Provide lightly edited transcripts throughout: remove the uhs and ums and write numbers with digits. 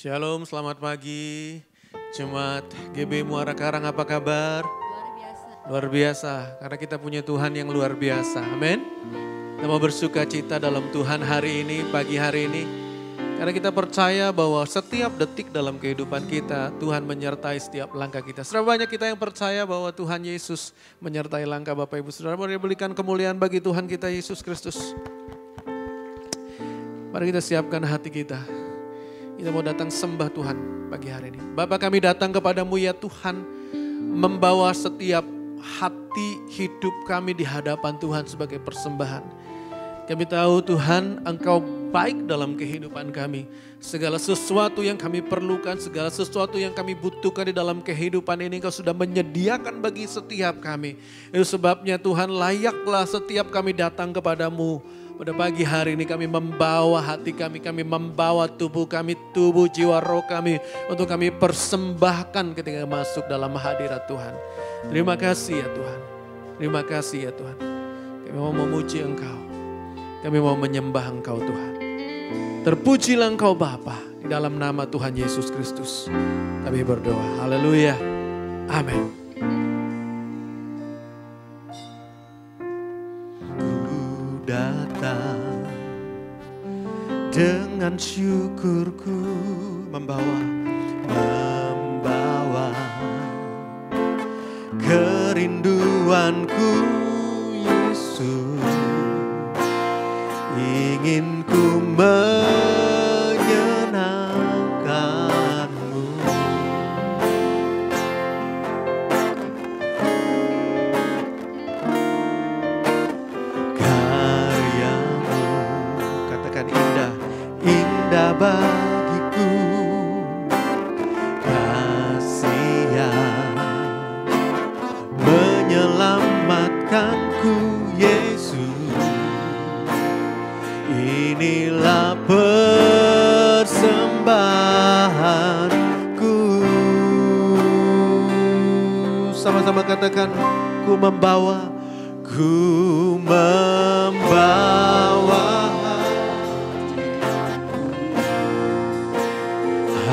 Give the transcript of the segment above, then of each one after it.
Shalom, selamat pagi. Jemaat GB Muara Karang, apa kabar? Luar biasa. Luar biasa, karena kita punya Tuhan yang luar biasa. Amin. Kita mau bersuka cita dalam Tuhan hari ini, pagi hari ini. Karena kita percaya bahwa setiap detik dalam kehidupan kita, Tuhan menyertai setiap langkah kita. Seberapa banyak kita yang percaya bahwa Tuhan Yesus menyertai langkah Bapak Ibu Saudara. Mari berikan kemuliaan bagi Tuhan kita Yesus Kristus. Mari kita siapkan hati kita. Kita mau datang sembah Tuhan pagi hari ini. Bapa, kami datang kepadamu ya Tuhan, membawa setiap hati hidup kami di hadapan Tuhan sebagai persembahan. Kami tahu Tuhan, Engkau baik dalam kehidupan kami. Segala sesuatu yang kami perlukan, segala sesuatu yang kami butuhkan di dalam kehidupan ini Engkau sudah menyediakan bagi setiap kami. Itu sebabnya Tuhan, layaklah setiap kami datang kepadamu. Pada pagi hari ini kami membawa hati kami membawa tubuh kami, tubuh jiwa roh kami untuk kami persembahkan ketika masuk dalam hadirat Tuhan. Terima kasih ya Tuhan, terima kasih ya Tuhan. Kami mau memuji Engkau, kami mau menyembah Engkau Tuhan. Terpujilah Engkau Bapa, di dalam nama Tuhan Yesus Kristus kami berdoa. Haleluya, amin. Datang dengan syukurku membawa kerinduanku Yesus, ingin ku menyenangkanmu. Indah bagiku kasih yang menyelamatkanku Yesus, inilah persembahanku. Sama-sama katakan, ku membawa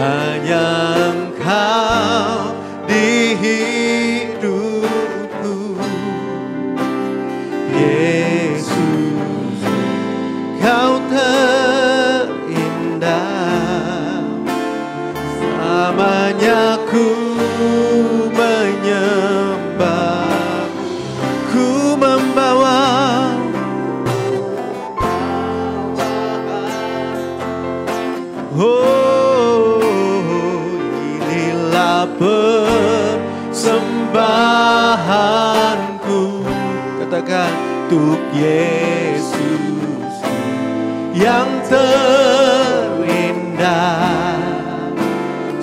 hanya Engkau di hidupku Yesus, Kau terindah, selamanya ku menyembah, ku membawa persembahanku, katakan, untuk Yesus yang terindah,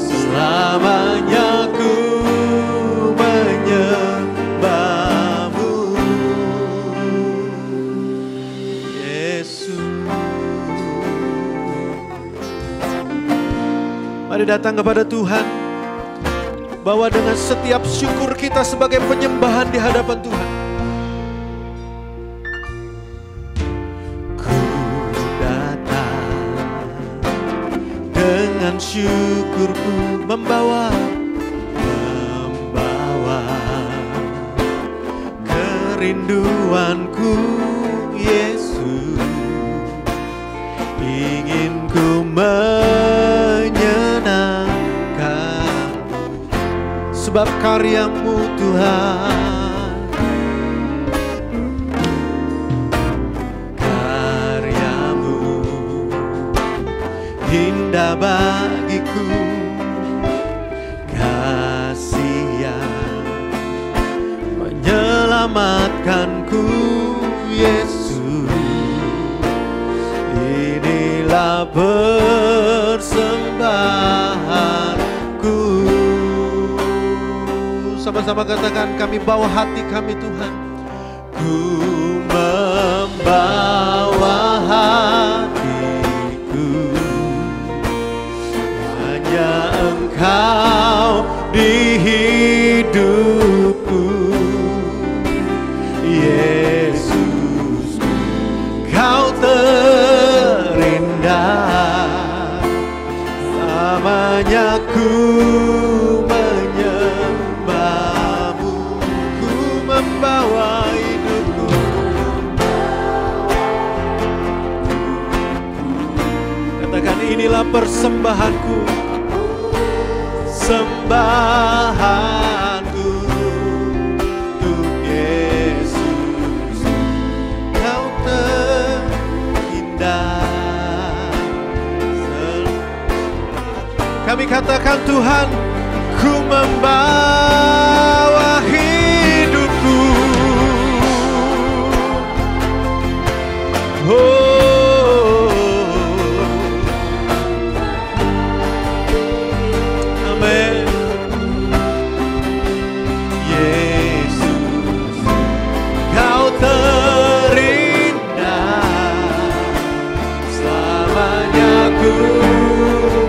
selamanya ku menyembahmu Yesus. Mari datang kepada Tuhan, bahwa dengan setiap syukur kita sebagai penyembahan di hadapan Tuhan. Ku datang dengan syukurku membawa kerinduanku Yesus, ingin ku sebab karyamu Tuhan, karyamu indah bagiku, kasih yang menyelamatkanku Yesus, inilah persembahanku. Sama-sama katakan, kami bawa hati kami Tuhan. Ku membawa hatiku, hanya Engkau di hidupku Yesus, Kau terindah, sama menyembahmu, ku membawa hidupku. Katakan, inilah persembahanku, sembahanku untuk Yesus. Kau terindah. Kami katakan, Tuhan, ku membawa hidupku. Oh, amin. Yesus, kau terindah, selamanya ku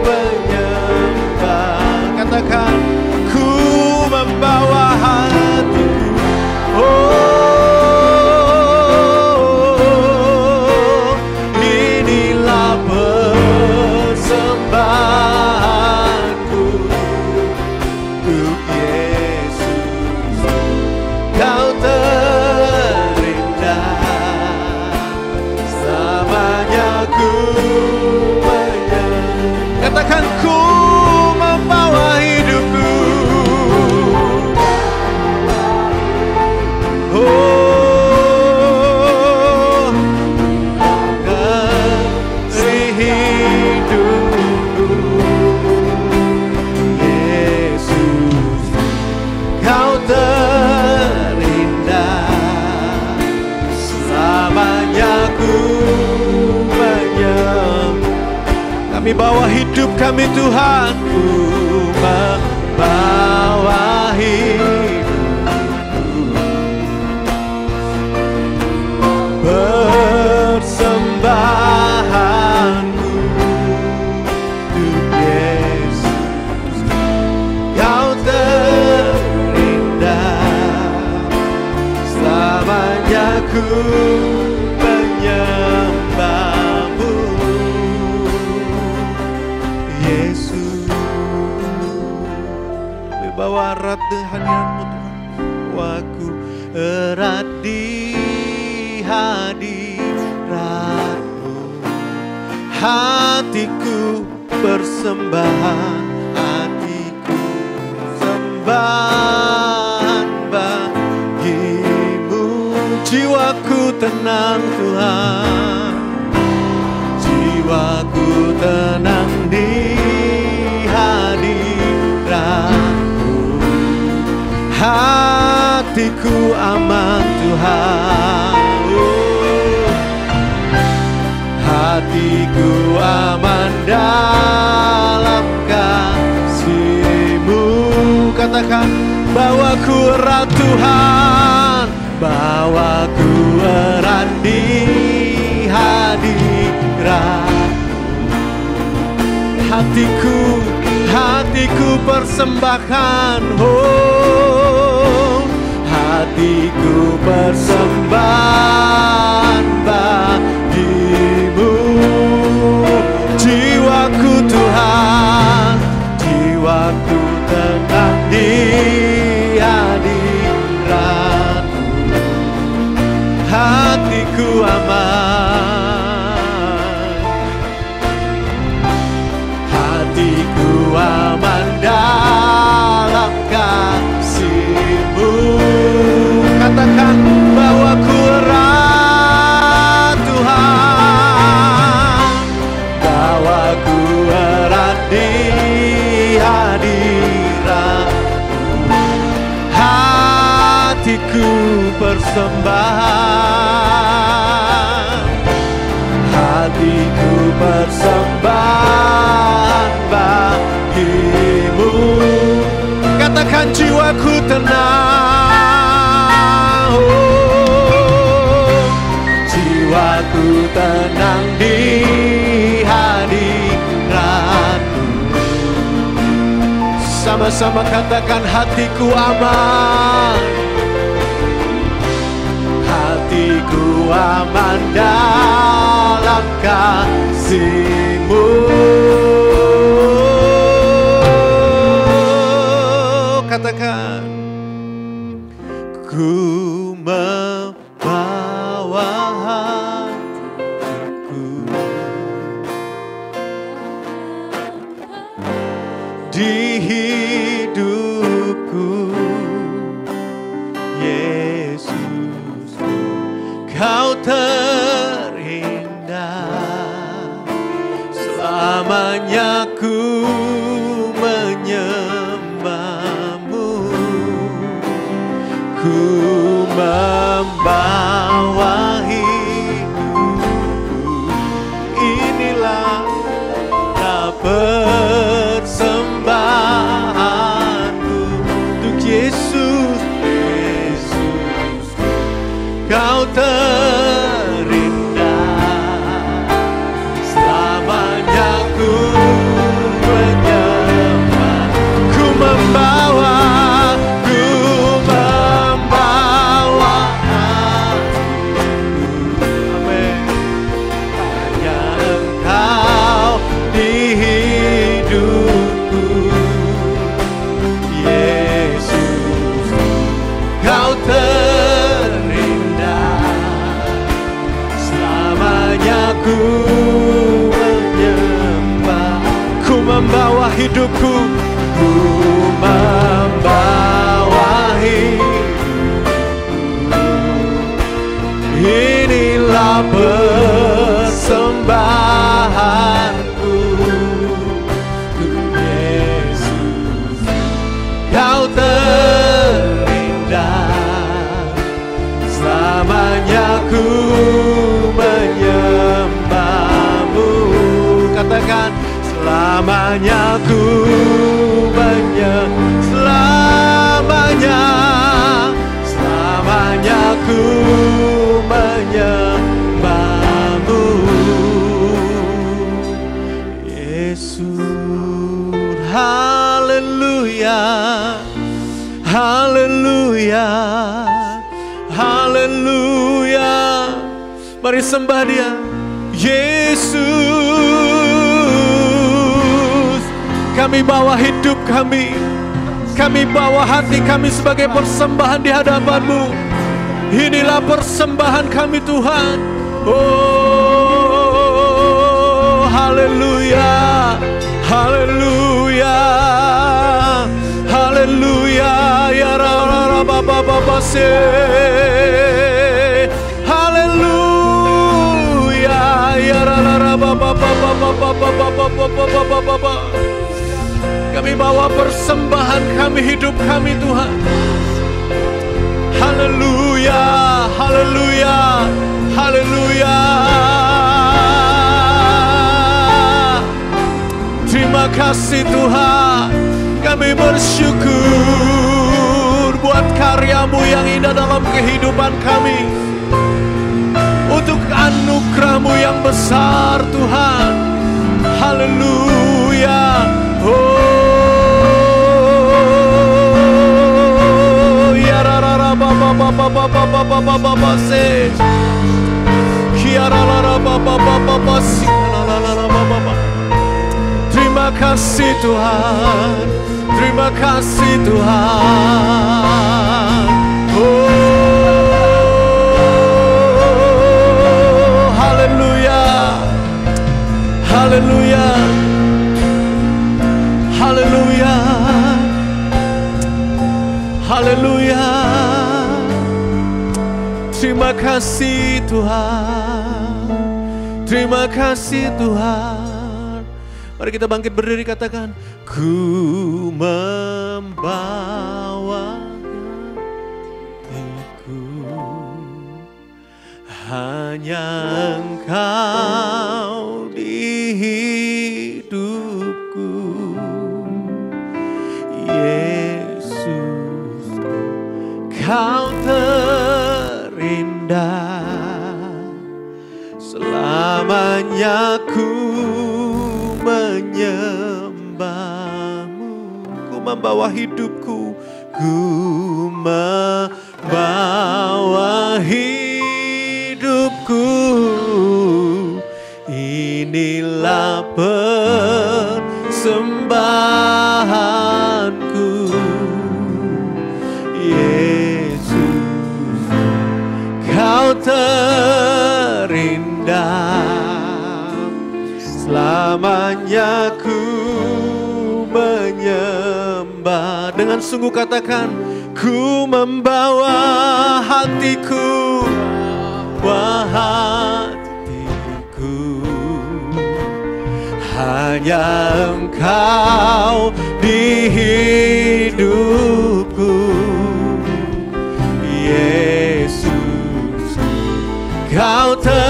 menyembah. Katakan, ku membawa hatiku. Oh, inilah persembahanku untuk Yesus. Kau terindah, selamanya ku menyembah. Katakan, ku membawa hidupku. Oh, dari hidupku. Yesus, kau terindah, selamanya ku menyembah. Kami bawa hidup kami, Tuhan, ku membawa hidupku, persembahanku untuk Yesus. Kau terindah, selamanya ku menyembahmu. Yesus, bawa erat di hadirat-Mu, Tuhan. Aku erat di hadirat-Mu, hatiku persembahan, hatiku sembahan bagimu. Jiwaku tenang, Tuhan, jiwaku tenang di hadirat-Mu, hatiku aman, Tuhan. Oh, hatiku aman dalam kasih-Mu. Katakan, bawaku erat, Tuhan, bawaku erat di hadirat. Hatiku persembahkan, oh, hatiku persembahan bagimu. Jiwaku, Tuhan, jiwaku tenang di hadirat-Mu, hatiku aman, hatiku aman dalam kasih-Mu. Katakan, bawaku erat, Tuhan, bawaku erat di hadirat-Mu, hatiku persembahan, hatiku persembahan bagimu. Katakan, jiwaku tenang, oh, jiwaku tenang di hadirat-Mu. Sama-sama katakan, hatiku aman, hatiku aman dalam kasih-Mu. hidupku. Yesus, Kau terindah. Selamanya ku menyembahmu, ku membawa hidupku. Inilah persembahanku untuk Yesus. Yesus, Kau terindah. Selamanya ku menyembah, ku membawa hatiku. Amin. Hanya Engkau di hidupku. Yesus, Kau terindah. Selamanya ku menyembah, ku membawa hidupku, ku membawa hidupku. Inilah persembahanku untuk Yesus. Kau terindah. Selamanya ku menyembahmu. Katakan, selamanya ku selamanya, selamanya ku menyembahmu. Yesus, haleluya, haleluya, haleluya. Mari sembah Dia. Yesus, kami bawa hidup kami bawa hati kami sebagai persembahan di hadapan-Mu. Inilah persembahan kami Tuhan. Oh, haleluya, haleluya, haleluya. Ya Rara Baba Baba se, haleluya. Ya Rara Baba Baba Baba Baba Baba. Kami bawa persembahan kami, hidup kami Tuhan. Haleluya, haleluya, haleluya. Terima kasih Tuhan. Kami bersyukur buat karya-Mu yang indah dalam kehidupan kami. Untuk anugerah-Mu yang besar Tuhan. Haleluya. Oh, ya rara baba baba baba baba baba se, ya rara baba baba baba si, baba. Terima kasih Tuhan, terima kasih Tuhan. Oh, haleluya, haleluya. Haleluya, haleluya. Terima kasih Tuhan, terima kasih Tuhan. Mari kita bangkit berdiri, katakan, ku membawa hatiku, hanya Engkau di hidupku. Yesus, Kau terindah. Selamanya ku menyembah-Mu. Ku membawa hidupku, ku membawa hidupku. Inilah persembahanku. Yesus, Kau terindah. Selamanya ku menyembah. menyembah. Dengan sungguh katakan, ku membawa hatiku, hanya Engkau di hidupku, Yesus, Kau terindah.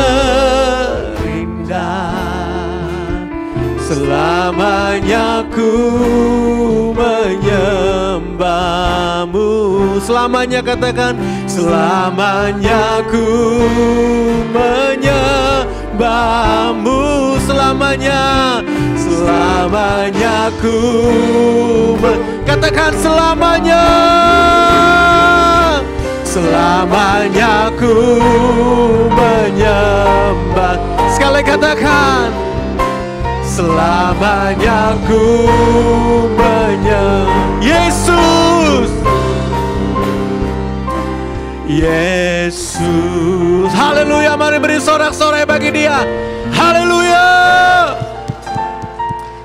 Selamanya ku menyembah-Mu. Selamanya katakan, selamanya ku menyembah-Mu. Selamanya, selamanya ku katakan selamanya, selamanya ku menyembah. Sekali katakan, selamanya ku menyembah Yesus, Yesus. Haleluya, mari beri sorak-sorai bagi Dia. Haleluya.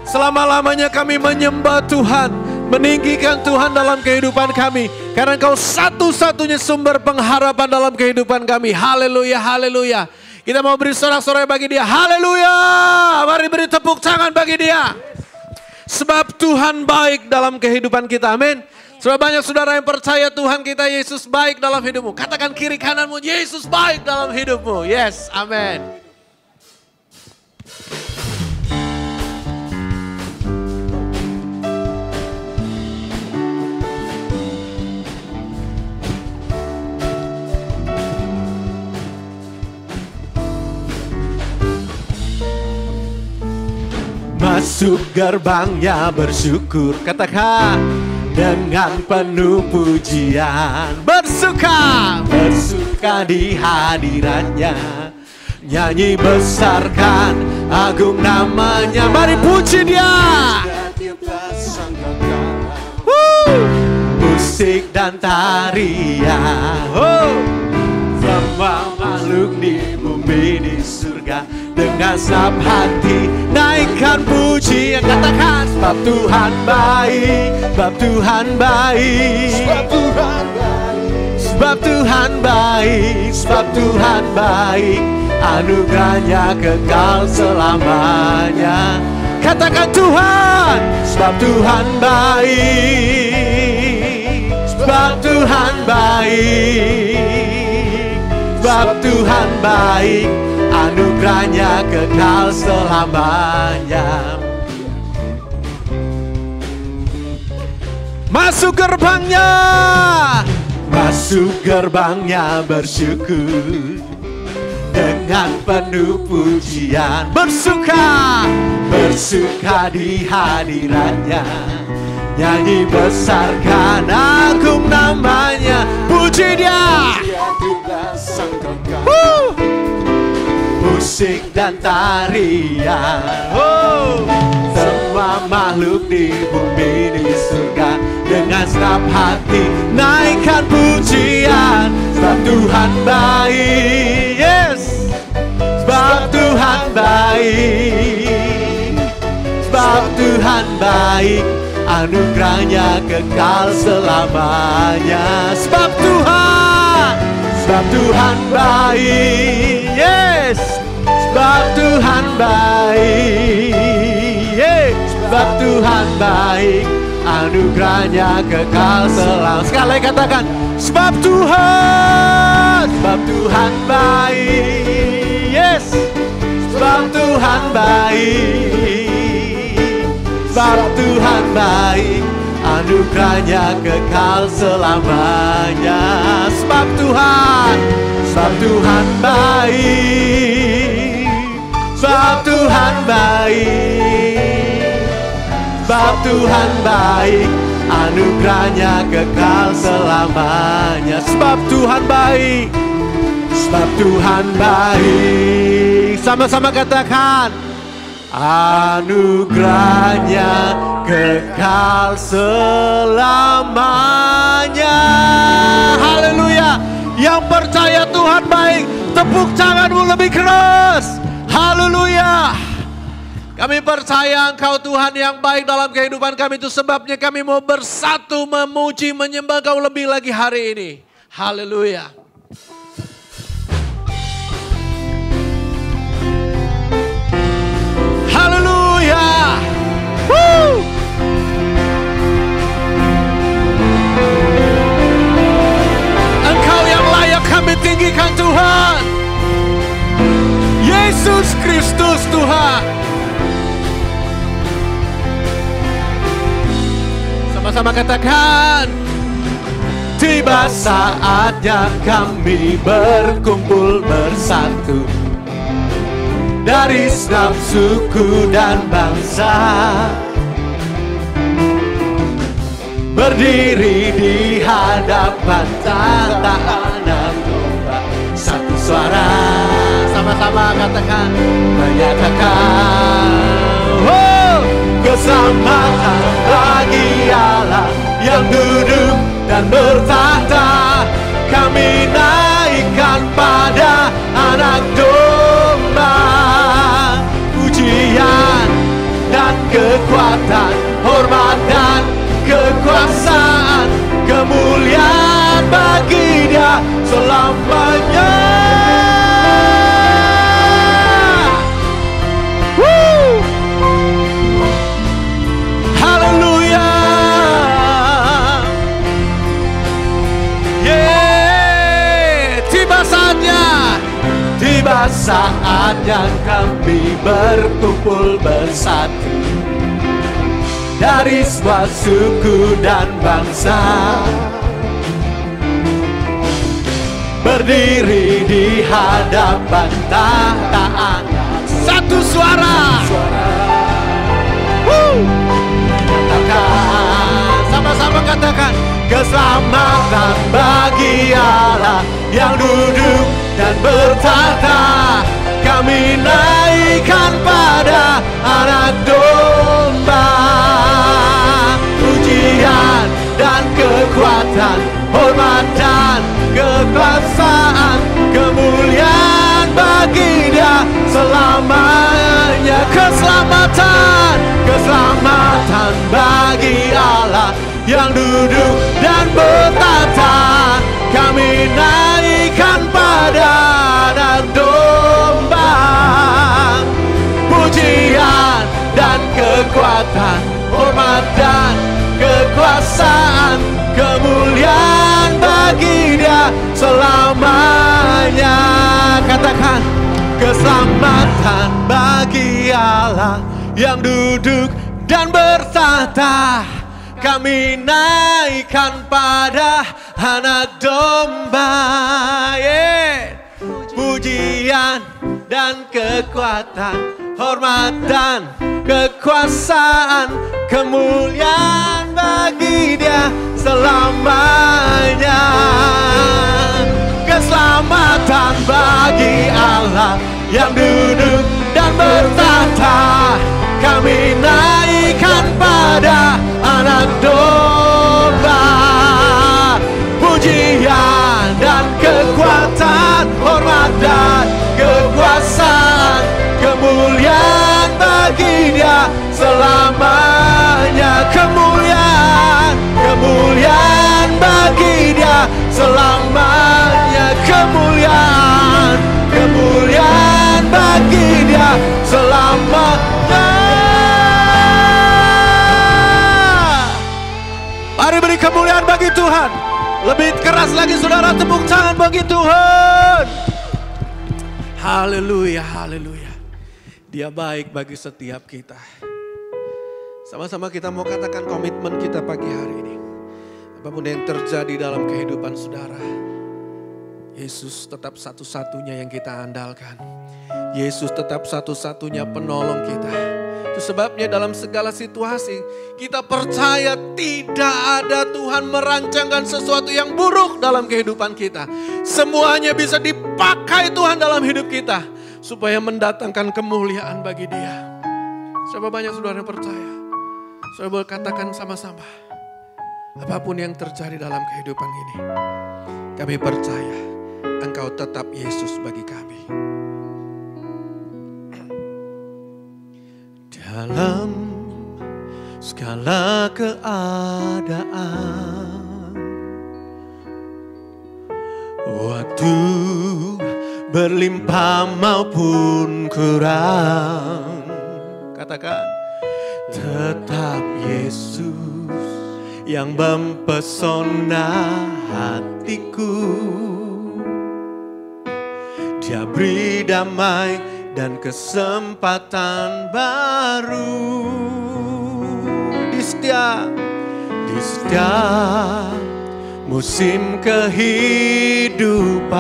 Selama-lamanya kami menyembah Tuhan, meninggikan Tuhan dalam kehidupan kami, karena Engkau satu-satunya sumber pengharapan dalam kehidupan kami. Haleluya, haleluya. Kita mau beri sorak-sorai bagi Dia. Haleluya. Mari beri tepuk tangan bagi Dia. Sebab Tuhan baik dalam kehidupan kita. Amin. Sebab banyak saudara yang percaya Tuhan kita Yesus baik dalam hidupmu. Katakan kiri kananmu, Yesus baik dalam hidupmu. Yes, amin. Masuk gerbangnya bersyukur, katakan dengan penuh pujian. Bersuka, bersuka di hadiratnya, nyanyi besarkan agung namanya. Mari puji Dia. Musik dan tarian, semua makhluk di bumi di surga, dengan senap hati naikkan pujian. Katakan, sebab Tuhan baik, sebab Tuhan baik, sebab Tuhan baik, sebab Tuhan baik, sebab Tuhan baik, anugerahnya kekal selamanya. Katakan Tuhan, sebab Tuhan baik, sebab Tuhan baik, sebab Tuhan baik, anugerahnya kekal selamanya. Masuk gerbangnya, masuk gerbangnya bersyukur, dengan penuh pujian. Bersuka, bersuka di hadiratnya, nyanyi besarkan agung namanya. Puji Dia. Musik dan tarian, semua makhluk di bumi di surga, dengan senap hati naikkan pujian. Sebab Tuhan baik, yes, sebab Tuhan baik, sebab Tuhan baik, anugerahnya kekal selamanya. Sebab Tuhan, sebab Tuhan baik, yes, sebab Tuhan baik, yes, sebab Tuhan baik, anugerahnya kekal selamanya. Sekali katakan, sebab Tuhan baik, yes, sebab Tuhan baik, sebab Tuhan baik, anugerahnya kekal selamanya. Sebab Tuhan baik, sebab Tuhan baik, sebab Tuhan baik, anugerahnya kekal selamanya. Sebab Tuhan baik, sebab Tuhan baik. Sama-sama katakan, anugerahnya kekal selamanya. Haleluya. Yang percaya Tuhan baik, tepuk tanganmu lebih keras. Haleluya. Kami percaya Engkau Tuhan yang baik dalam kehidupan kami. Itu sebabnya kami mau bersatu memuji, menyembah Kau lebih lagi hari ini. Haleluya. Haleluya. Woo! Engkau yang layak kami tinggikan Tuhan. Yesus Kristus Tuhan. Sama-sama katakan. Tiba saatnya kami berkumpul bersatu dari setiap suku dan bangsa, berdiri di hadapan tahta Anak Domba. Satu suara, sama-sama katakan, menyatakan, oh, keselamatan bagi Allah yang duduk dan bertahta. Kami naikkan pada Anak Domba pujian dan kekuatan, hormat dan kekuasaan, kemuliaan bagi Dia selamanya. Haleluya. Tiba saatnya kami berkumpul bersatu dari semua suku dan bangsa, berdiri di hadapan tahta Anak. Satu suara. Katakan, sama-sama katakan, keselamatan bagi Allah yang duduk dan bertahta. Kami naikkan pada Anak Domba pujian dan kekuatan, hormat dan kekuasaan, kemuliaan bagi Dia selamanya. Keselamatan, keselamatan bagi Allah yang duduk dan bertahta. Kami naikkan pada Anak Domba pujian dan kekuatan, hormat dan kekuasaan, kemuliaan bagi Dia selamanya. Katakan, keselamatan bagi Allah yang duduk dan bertahta. Kami naikkan pada Anak Domba, pujian dan kekuatan, hormat dan kekuasaan, kemuliaan bagi Dia selamanya. Keselamatan bagi Allah yang duduk dan bertahta. Kami naikkan pada Anak Domba pujian dan kekuatan, hormat dan kekuasaan, kemuliaan bagi Dia selamanya. Kemuliaan, kemuliaan bagi Dia selamanya. Kemuliaan, kemuliaan bagi Dia selamanya. Mari beri kemuliaan bagi Tuhan. Lebih keras lagi saudara, tepuk tangan bagi Tuhan. Haleluya, haleluya. Dia baik bagi setiap kita. Sama-sama kita mau katakan komitmen kita pagi hari ini. Apapun yang terjadi dalam kehidupan saudara, Yesus tetap satu-satunya yang kita andalkan. Yesus tetap satu-satunya penolong kita. Itu sebabnya dalam segala situasi kita percaya tidak ada Tuhan merancangkan sesuatu yang buruk dalam kehidupan kita. Semuanya bisa dipakai Tuhan dalam hidup kita supaya mendatangkan kemuliaan bagi Dia. Siapa banyak saudara yang percaya? Saudara boleh katakan sama-sama. Apapun yang terjadi dalam kehidupan ini, kami percaya Engkau tetap Yesus bagi kami. dalam segala keadaan. Waktu berlimpah maupun kurang, katakan, tetap Yesus yang mempesona hatiku. Dia beri damai dan kesempatan baru. Di setiap musim kehidupan,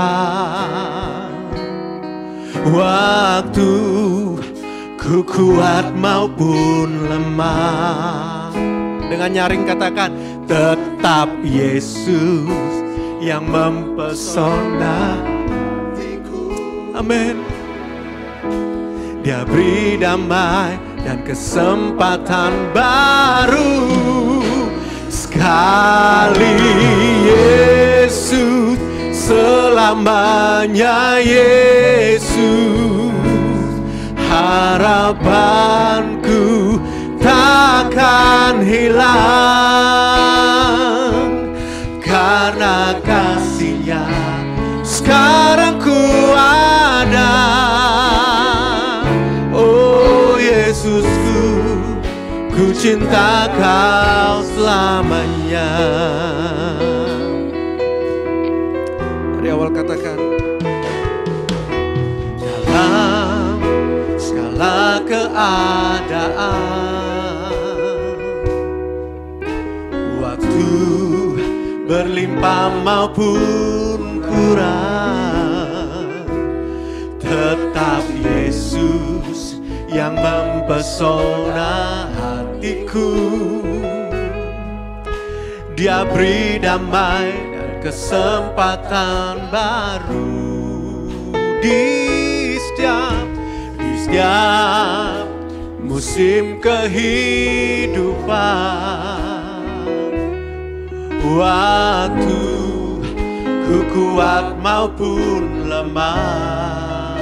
waktu ku kuat maupun lemah. Dengan nyaring katakan, tetap Yesus yang mempesona hatiku. Amin. Dia beri damai dan kesempatan baru. Sekali Yesus, selamanya Yesus. Harapanku takkan hilang, karena kasih-Nya sekarang ku ada. Oh Yesusku, ku cinta Kau selamanya. Dari awal katakan, dalam segala keadaan, waktu berlimpah maupun kurang, tetap Yesus yang mempesona hatiku. Dia beri damai dan kesempatan baru. Di setiap musim kehidupan, waktu ku kuat maupun lemah,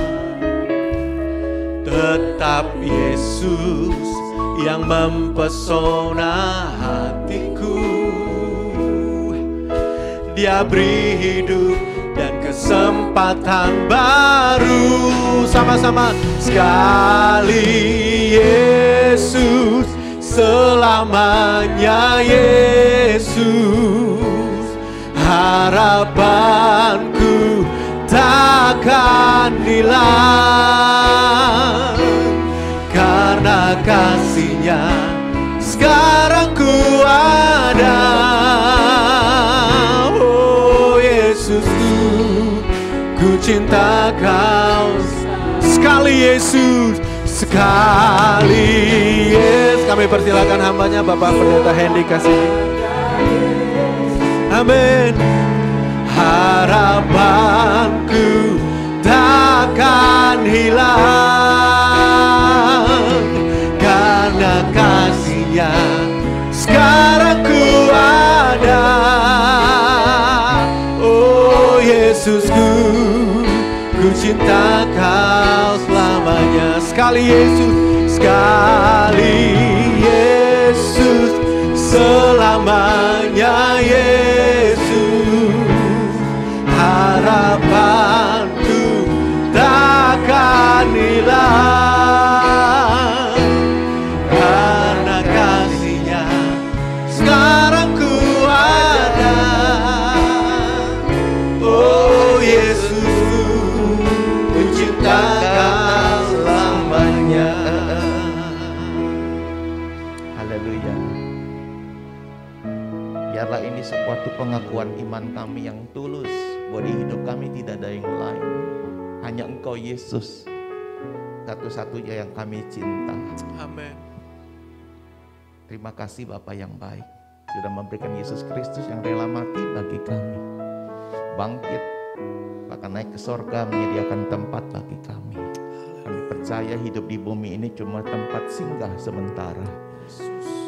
tetap Yesus yang mempesona hatiku. Dia beri hidup dan kesempatan baru. Sama-sama, sekali Yesus, selamanya Yesus. Harapanku takkan hilang, karena kasih-Nya sekarang ku ada. Oh Yesusku, ku cinta Kau. Sekali Yesus, sekali Yesus. Kami persilakan hambanya Bapak Pendeta Hendy kasih. Amin. Harapanku takkan hilang, karena kasih-Nya sekarang ku ada. Oh Yesusku, ku cinta Kau selamanya. Sekali Yesus, sekali Yesus, selamanya Yesus. Harapanku takkan hilang, karena kasih-Nya sekarang ku ada. Oh Yesusku, ku cinta Kau selamanya. Haleluya. Biarlah ini suatu pengakuan iman kami yang tulus bahwa di hidup kami tidak ada yang lain, hanya Engkau Yesus, satu-satunya yang kami cinta. Amin. Terima kasih Bapa yang baik, sudah memberikan Yesus Kristus yang rela mati bagi kami, bangkit, bahkan naik ke sorga menyediakan tempat bagi kami. Kami percaya hidup di bumi ini cuma tempat singgah sementara.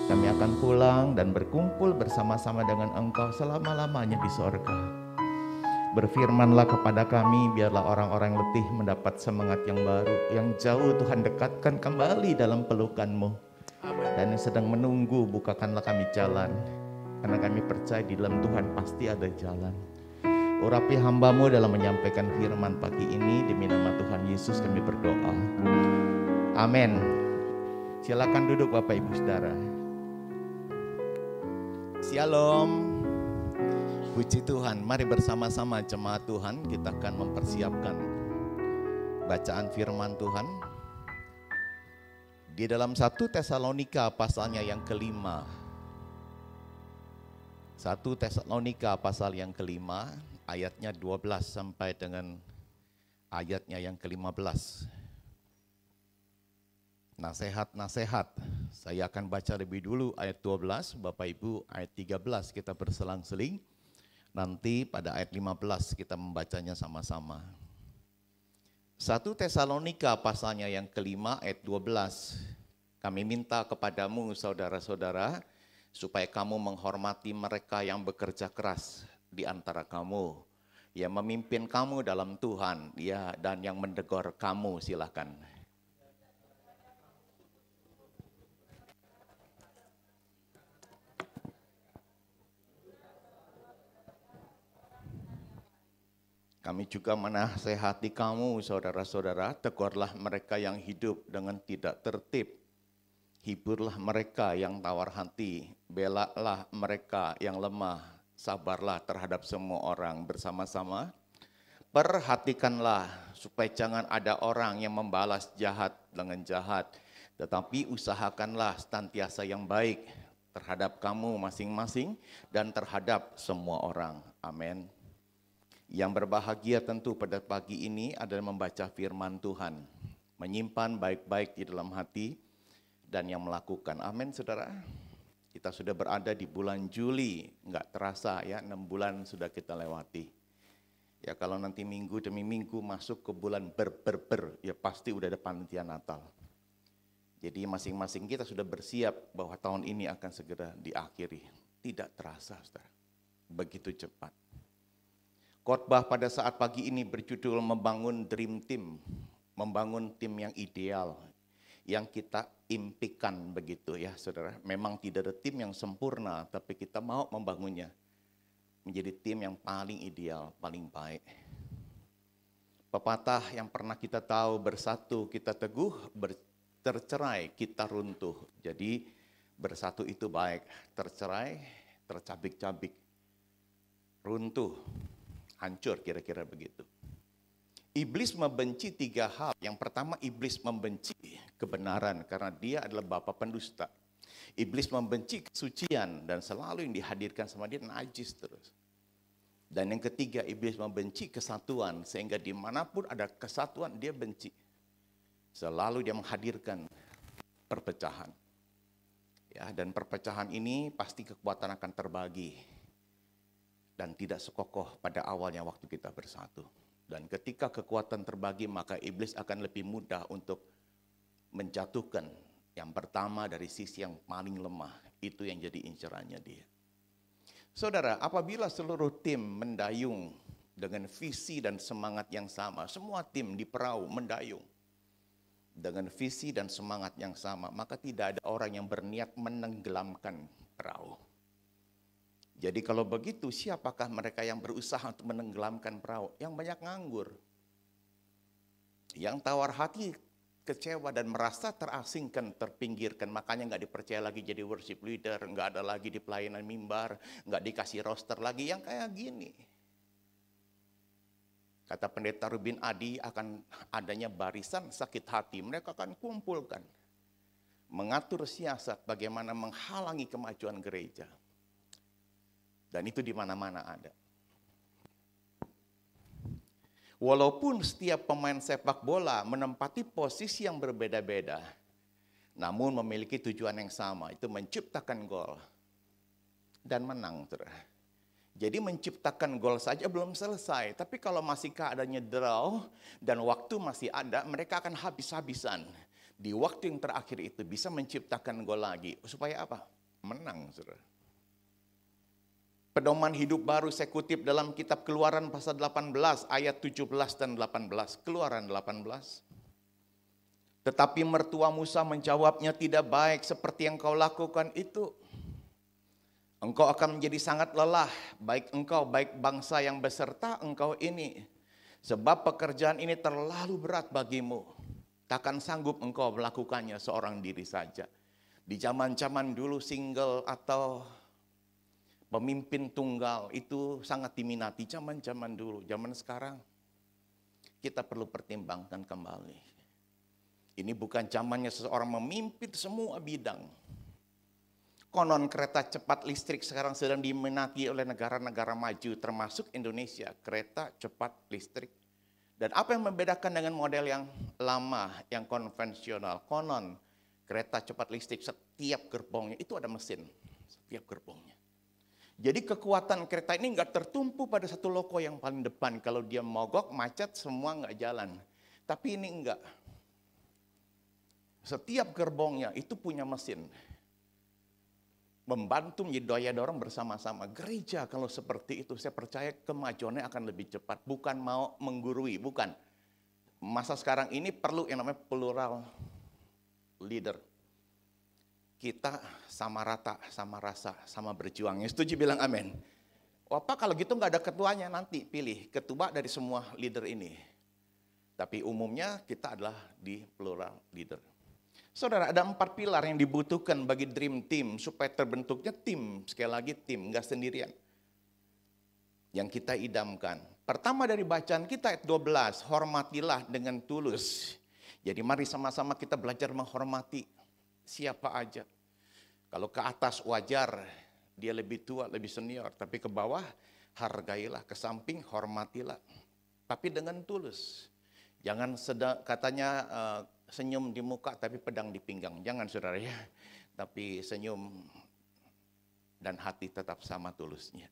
Kami akan pulang dan berkumpul bersama-sama dengan Engkau selama-lamanya di sorga. Berfirmanlah kepada kami, biarlah orang-orang letih mendapat semangat yang baru. Yang jauh Tuhan dekatkan kembali dalam pelukan-Mu. Dan yang sedang menunggu, bukakanlah kami jalan. Karena kami percaya di dalam Tuhan pasti ada jalan. Urapi hamba-Mu dalam menyampaikan firman pagi ini. Demi nama Tuhan Yesus kami berdoa. Amin. Silakan duduk Bapak Ibu Saudara. Shalom. Puji Tuhan, mari bersama-sama jemaat Tuhan kita akan mempersiapkan bacaan firman Tuhan. Di dalam 1 Tesalonika pasalnya yang kelima. 1 Tesalonika pasal yang kelima, ayatnya 12 sampai dengan ayatnya yang ke-15. Nasihat-nasihat, saya akan baca lebih dulu ayat 12, Bapak Ibu ayat 13 kita berselang-seling. Nanti pada ayat 15 kita membacanya sama-sama. 1 Tesalonika pasalnya yang kelima ayat 12. Kami minta kepadamu saudara-saudara supaya kamu menghormati mereka yang bekerja keras di antara kamu, yang memimpin kamu dalam Tuhan, ya, dan yang mendegor kamu, silakan. Kami juga menasehati kamu saudara-saudara, tegurlah mereka yang hidup dengan tidak tertib. Hiburlah mereka yang tawar hati, belalah mereka yang lemah, sabarlah terhadap semua orang bersama-sama. Perhatikanlah supaya jangan ada orang yang membalas jahat dengan jahat, tetapi usahakanlah senantiasa yang baik terhadap kamu masing-masing dan terhadap semua orang. Amin. Yang berbahagia tentu pada pagi ini adalah membaca firman Tuhan, menyimpan baik-baik di dalam hati, dan yang melakukan. Amin saudara. Kita sudah berada di bulan Juli, nggak terasa ya, 6 bulan sudah kita lewati. Ya kalau nanti minggu demi minggu masuk ke bulan ya pasti udah ada panitia Natal. Jadi masing-masing kita sudah bersiap bahwa tahun ini akan segera diakhiri. Tidak terasa saudara, begitu cepat. Khotbah pada saat pagi ini berjudul membangun dream team, membangun tim yang ideal, yang kita impikan begitu ya saudara. Memang tidak ada tim yang sempurna, tapi kita mau membangunnya menjadi tim yang paling ideal, paling baik. Pepatah yang pernah kita tahu, bersatu kita teguh, tercerai kita runtuh. Jadi bersatu itu baik, tercerai, tercabik-cabik, runtuh, hancur, kira-kira begitu. Iblis membenci 3 hal. Yang pertama, iblis membenci kebenaran karena dia adalah bapa pendusta. Iblis membenci kesucian dan selalu yang dihadirkan sama dia najis terus. Dan yang ketiga, iblis membenci kesatuan sehingga dimanapun ada kesatuan dia benci. Selalu dia menghadirkan perpecahan. Ya, dan perpecahan ini pasti kekuatan akan terbagi. Dan tidak sekokoh pada awalnya waktu kita bersatu. Dan ketika kekuatan terbagi, maka iblis akan lebih mudah untuk menjatuhkan yang pertama dari sisi yang paling lemah. Itu yang jadi incerannya dia. Saudara, apabila seluruh tim mendayung dengan visi dan semangat yang sama, semua tim di perahu mendayung dengan visi dan semangat yang sama, maka tidak ada orang yang berniat menenggelamkan perahu. Jadi kalau begitu, siapakah mereka yang berusaha untuk menenggelamkan perahu? Yang banyak nganggur. Yang tawar hati, kecewa dan merasa terasingkan, terpinggirkan. Makanya nggak dipercaya lagi jadi worship leader, nggak ada lagi di pelayanan mimbar, nggak dikasih roster lagi, yang kayak gini. Kata pendeta Rubin Adi, akan adanya barisan sakit hati. Mereka akan kumpulkan, mengatur siasat bagaimana menghalangi kemajuan gereja. Dan itu di mana-mana ada. Walaupun setiap pemain sepak bola menempati posisi yang berbeda-beda, namun memiliki tujuan yang sama, itu menciptakan gol dan menang. Jadi menciptakan gol saja belum selesai, tapi kalau masih keadaannya draw dan waktu masih ada, mereka akan habis-habisan. Di waktu yang terakhir itu bisa menciptakan gol lagi. Supaya apa? Menang, saudara. Pedoman hidup baru saya kutip dalam kitab Keluaran pasal 18 ayat 17 dan 18. Keluaran 18. Tetapi mertua Musa menjawabnya, tidak baik seperti yang kau lakukan itu. Engkau akan menjadi sangat lelah, baik engkau, baik bangsa yang beserta engkau ini. Sebab pekerjaan ini terlalu berat bagimu. Takkan sanggup engkau melakukannya seorang diri saja. Di zaman-zaman dulu single atau pemimpin tunggal itu sangat diminati zaman-zaman dulu. Zaman sekarang kita perlu pertimbangkan kembali. Ini bukan zamannya seseorang memimpin semua bidang. Konon kereta cepat listrik sekarang sedang diminati oleh negara-negara maju termasuk Indonesia. Kereta cepat listrik. Dan apa yang membedakan dengan model yang lama, yang konvensional? Konon kereta cepat listrik setiap gerbongnya itu ada mesin. Setiap gerbongnya. Jadi kekuatan kereta ini nggak tertumpu pada satu loko yang paling depan. Kalau dia mogok, macet, semua nggak jalan. Tapi ini enggak. Setiap gerbongnya itu punya mesin. Membantu menjadi daya dorong bersama-sama. Gereja kalau seperti itu, saya percaya kemajuannya akan lebih cepat. Bukan mau menggurui, bukan. Masa sekarang ini perlu yang namanya plural leader. Kita sama rata, sama rasa, sama berjuang. Yang setuju bilang amin. Apa kalau gitu nggak ada ketuanya, nanti pilih ketua dari semua leader ini. Tapi umumnya kita adalah di plural leader. Saudara, ada 4 pilar yang dibutuhkan bagi dream team supaya terbentuknya tim. Sekali lagi tim, nggak sendirian. Yang kita idamkan. Pertama dari bacaan kita ayat 12, hormatilah dengan tulus. Jadi mari sama-sama kita belajar menghormati siapa aja. Kalau ke atas wajar, dia lebih tua, lebih senior. Tapi ke bawah, hargailah. Ke samping, hormatilah. Tapi dengan tulus. Jangan katanya senyum di muka tapi pedang di pinggang. Jangan saudara ya. Tapi senyum dan hati tetap sama tulusnya.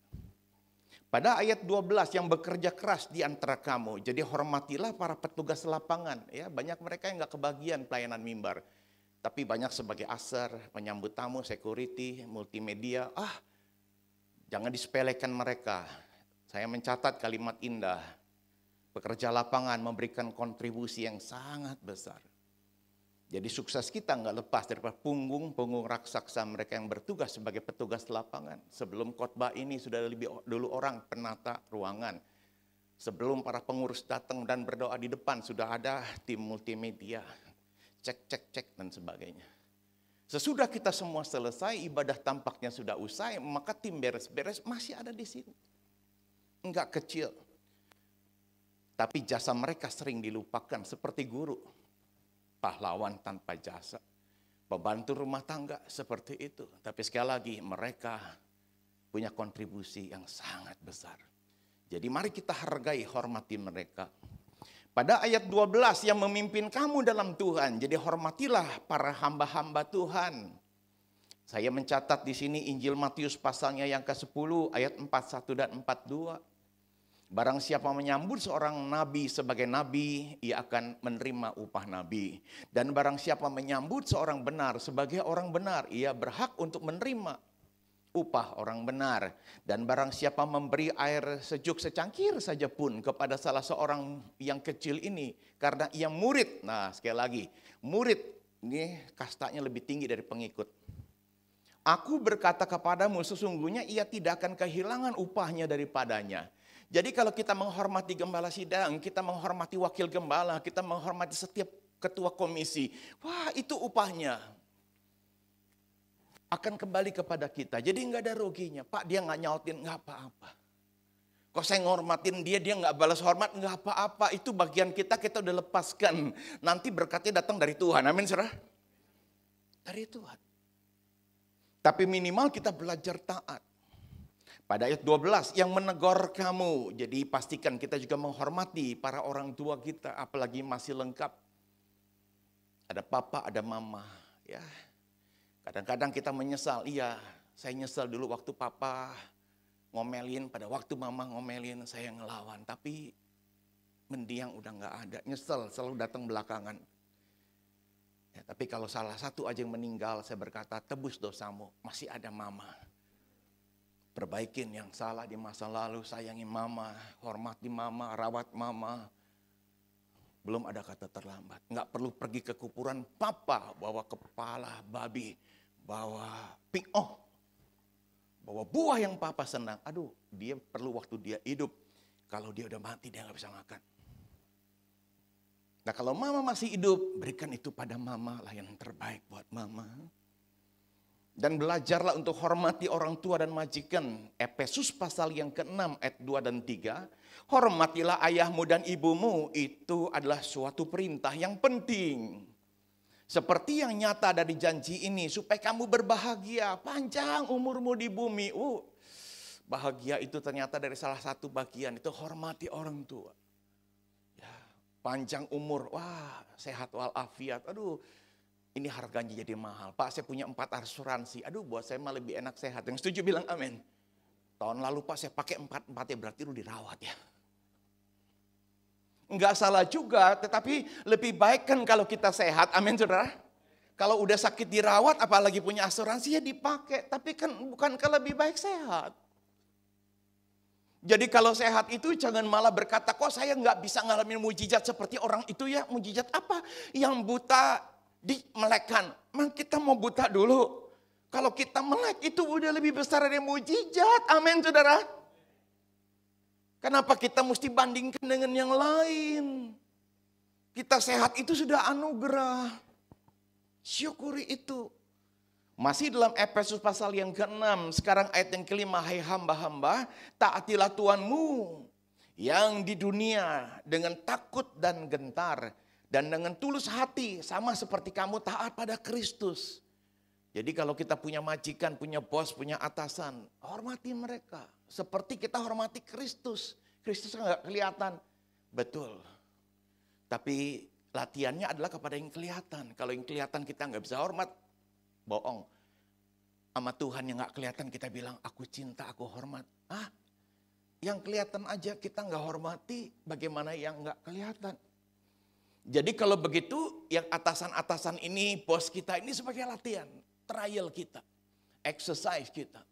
Pada ayat 12 yang bekerja keras di antara kamu. Jadi hormatilah para petugas lapangan. Ya, banyak mereka yang gak kebagian pelayanan mimbar. Tapi banyak sebagai asar, penyambut tamu, security, multimedia. Jangan disepelekan mereka. Saya mencatat kalimat indah. Pekerja lapangan memberikan kontribusi yang sangat besar. Jadi sukses kita nggak lepas daripada punggung raksasa mereka yang bertugas sebagai petugas lapangan. Sebelum khotbah ini sudah lebih dulu orang penata ruangan. Sebelum para pengurus datang dan berdoa di depan sudah ada tim multimedia. Cek dan sebagainya. Sesudah kita semua selesai, ibadah tampaknya sudah usai, maka tim beres-beres masih ada di sini. Enggak kecil. Tapi jasa mereka sering dilupakan seperti guru. Pahlawan tanpa jasa. Pembantu rumah tangga seperti itu. Tapi sekali lagi mereka punya kontribusi yang sangat besar. Jadi mari kita hargai, hormati mereka. Pada ayat 12 yang memimpin kamu dalam Tuhan. Jadi hormatilah para hamba-hamba Tuhan. Saya mencatat di sini Injil Matius pasalnya yang ke-10 ayat 41 dan 42. Barang siapa menyambut seorang nabi sebagai nabi, ia akan menerima upah nabi. Dan barang siapa menyambut seorang benar sebagai orang benar, ia berhak untuk menerima upah orang benar. Dan barang siapa memberi air sejuk secangkir saja pun kepada salah seorang yang kecil ini, karena ia murid. Nah sekali lagi, murid ini kastanya lebih tinggi dari pengikut. Aku berkata kepadamu, sesungguhnya ia tidak akan kehilangan upahnya daripadanya. Jadi kalau kita menghormati gembala sidang, kita menghormati wakil gembala, kita menghormati setiap ketua komisi, wah itu upahnya akan kembali kepada kita. Jadi nggak ada ruginya. Pak dia nggak nyautin, nggak apa-apa. Kok saya ngormatin dia nggak balas hormat, nggak apa-apa. Itu bagian kita udah lepaskan. Nanti berkatnya datang dari Tuhan, amin saudara. Dari Tuhan. Tapi minimal kita belajar taat. Pada ayat 12 yang menegur kamu. Jadi pastikan kita juga menghormati para orang tua kita. Apalagi masih lengkap. Ada papa, ada mama. Ya. Kadang-kadang kita menyesal. Iya, saya nyesal dulu waktu papa ngomelin. Pada waktu mama ngomelin saya ngelawan. Tapi mendiang udah gak ada. Nyesel selalu datang belakangan. Ya, tapi kalau salah satu aja yang meninggal, saya berkata tebus dosamu. Masih ada mama. Perbaikin yang salah di masa lalu, sayangi mama, hormati mama, rawat mama. Belum ada kata terlambat. Nggak perlu pergi ke kuburan papa, bawa kepala babi, bawa ping-oh, bawa buah yang papa senang. Aduh, dia perlu waktu dia hidup. Kalau dia udah mati, dia nggak bisa makan. Nah, kalau mama masih hidup, berikan itu pada mama lah yang terbaik buat mama. Dan belajarlah untuk hormati orang tua dan majikan. Efesus pasal yang ke-6 ayat 2 dan 3. Hormatilah ayahmu dan ibumu. Itu adalah suatu perintah yang penting. Seperti yang nyata dari janji ini. Supaya kamu berbahagia. Panjang umurmu di bumi. Bahagia itu ternyata dari salah satu bagian. Itu hormati orang tua. Ya, panjang umur. Wah, sehat walafiat. Aduh. Ini harganya jadi mahal. Pak, saya punya 4 asuransi. Aduh, buat saya mah lebih enak sehat. Yang setuju bilang amin. Tahun lalu Pak, saya pakai 4-4 ya, berarti lu dirawat ya. Enggak salah juga, tetapi lebih baik kan kalau kita sehat. Amin, saudara. Kalau udah sakit dirawat, apalagi punya asuransi ya dipakai. Tapi kan bukankah lebih baik sehat? Jadi kalau sehat itu jangan malah berkata, kok saya nggak bisa ngalamin mujizat seperti orang itu ya. Mujizat apa? Yang buta dimelekan, memang kita mau buta dulu. Kalau kita melek itu udah lebih besar dari mujizat. Amin, saudara. Kenapa kita mesti bandingkan dengan yang lain? Kita sehat itu sudah anugerah. Syukuri itu. Masih dalam Efesus pasal yang ke-6, sekarang ayat yang ke-5, hai hamba-hamba, taatilah Tuhanmu yang di dunia dengan takut dan gentar. Dan dengan tulus hati, sama seperti kamu taat pada Kristus. Jadi kalau kita punya majikan, punya bos, punya atasan, hormati mereka. Seperti kita hormati Kristus. Kristus nggak kelihatan. Betul. Tapi latihannya adalah kepada yang kelihatan. Kalau yang kelihatan kita nggak bisa hormat, bohong. Sama Tuhan yang nggak kelihatan kita bilang, aku cinta, aku hormat. Yang kelihatan aja kita nggak hormati, bagaimana yang nggak kelihatan? Jadi kalau begitu, yang atasan-atasan ini, bos kita ini sebagai latihan, trial kita, exercise kita.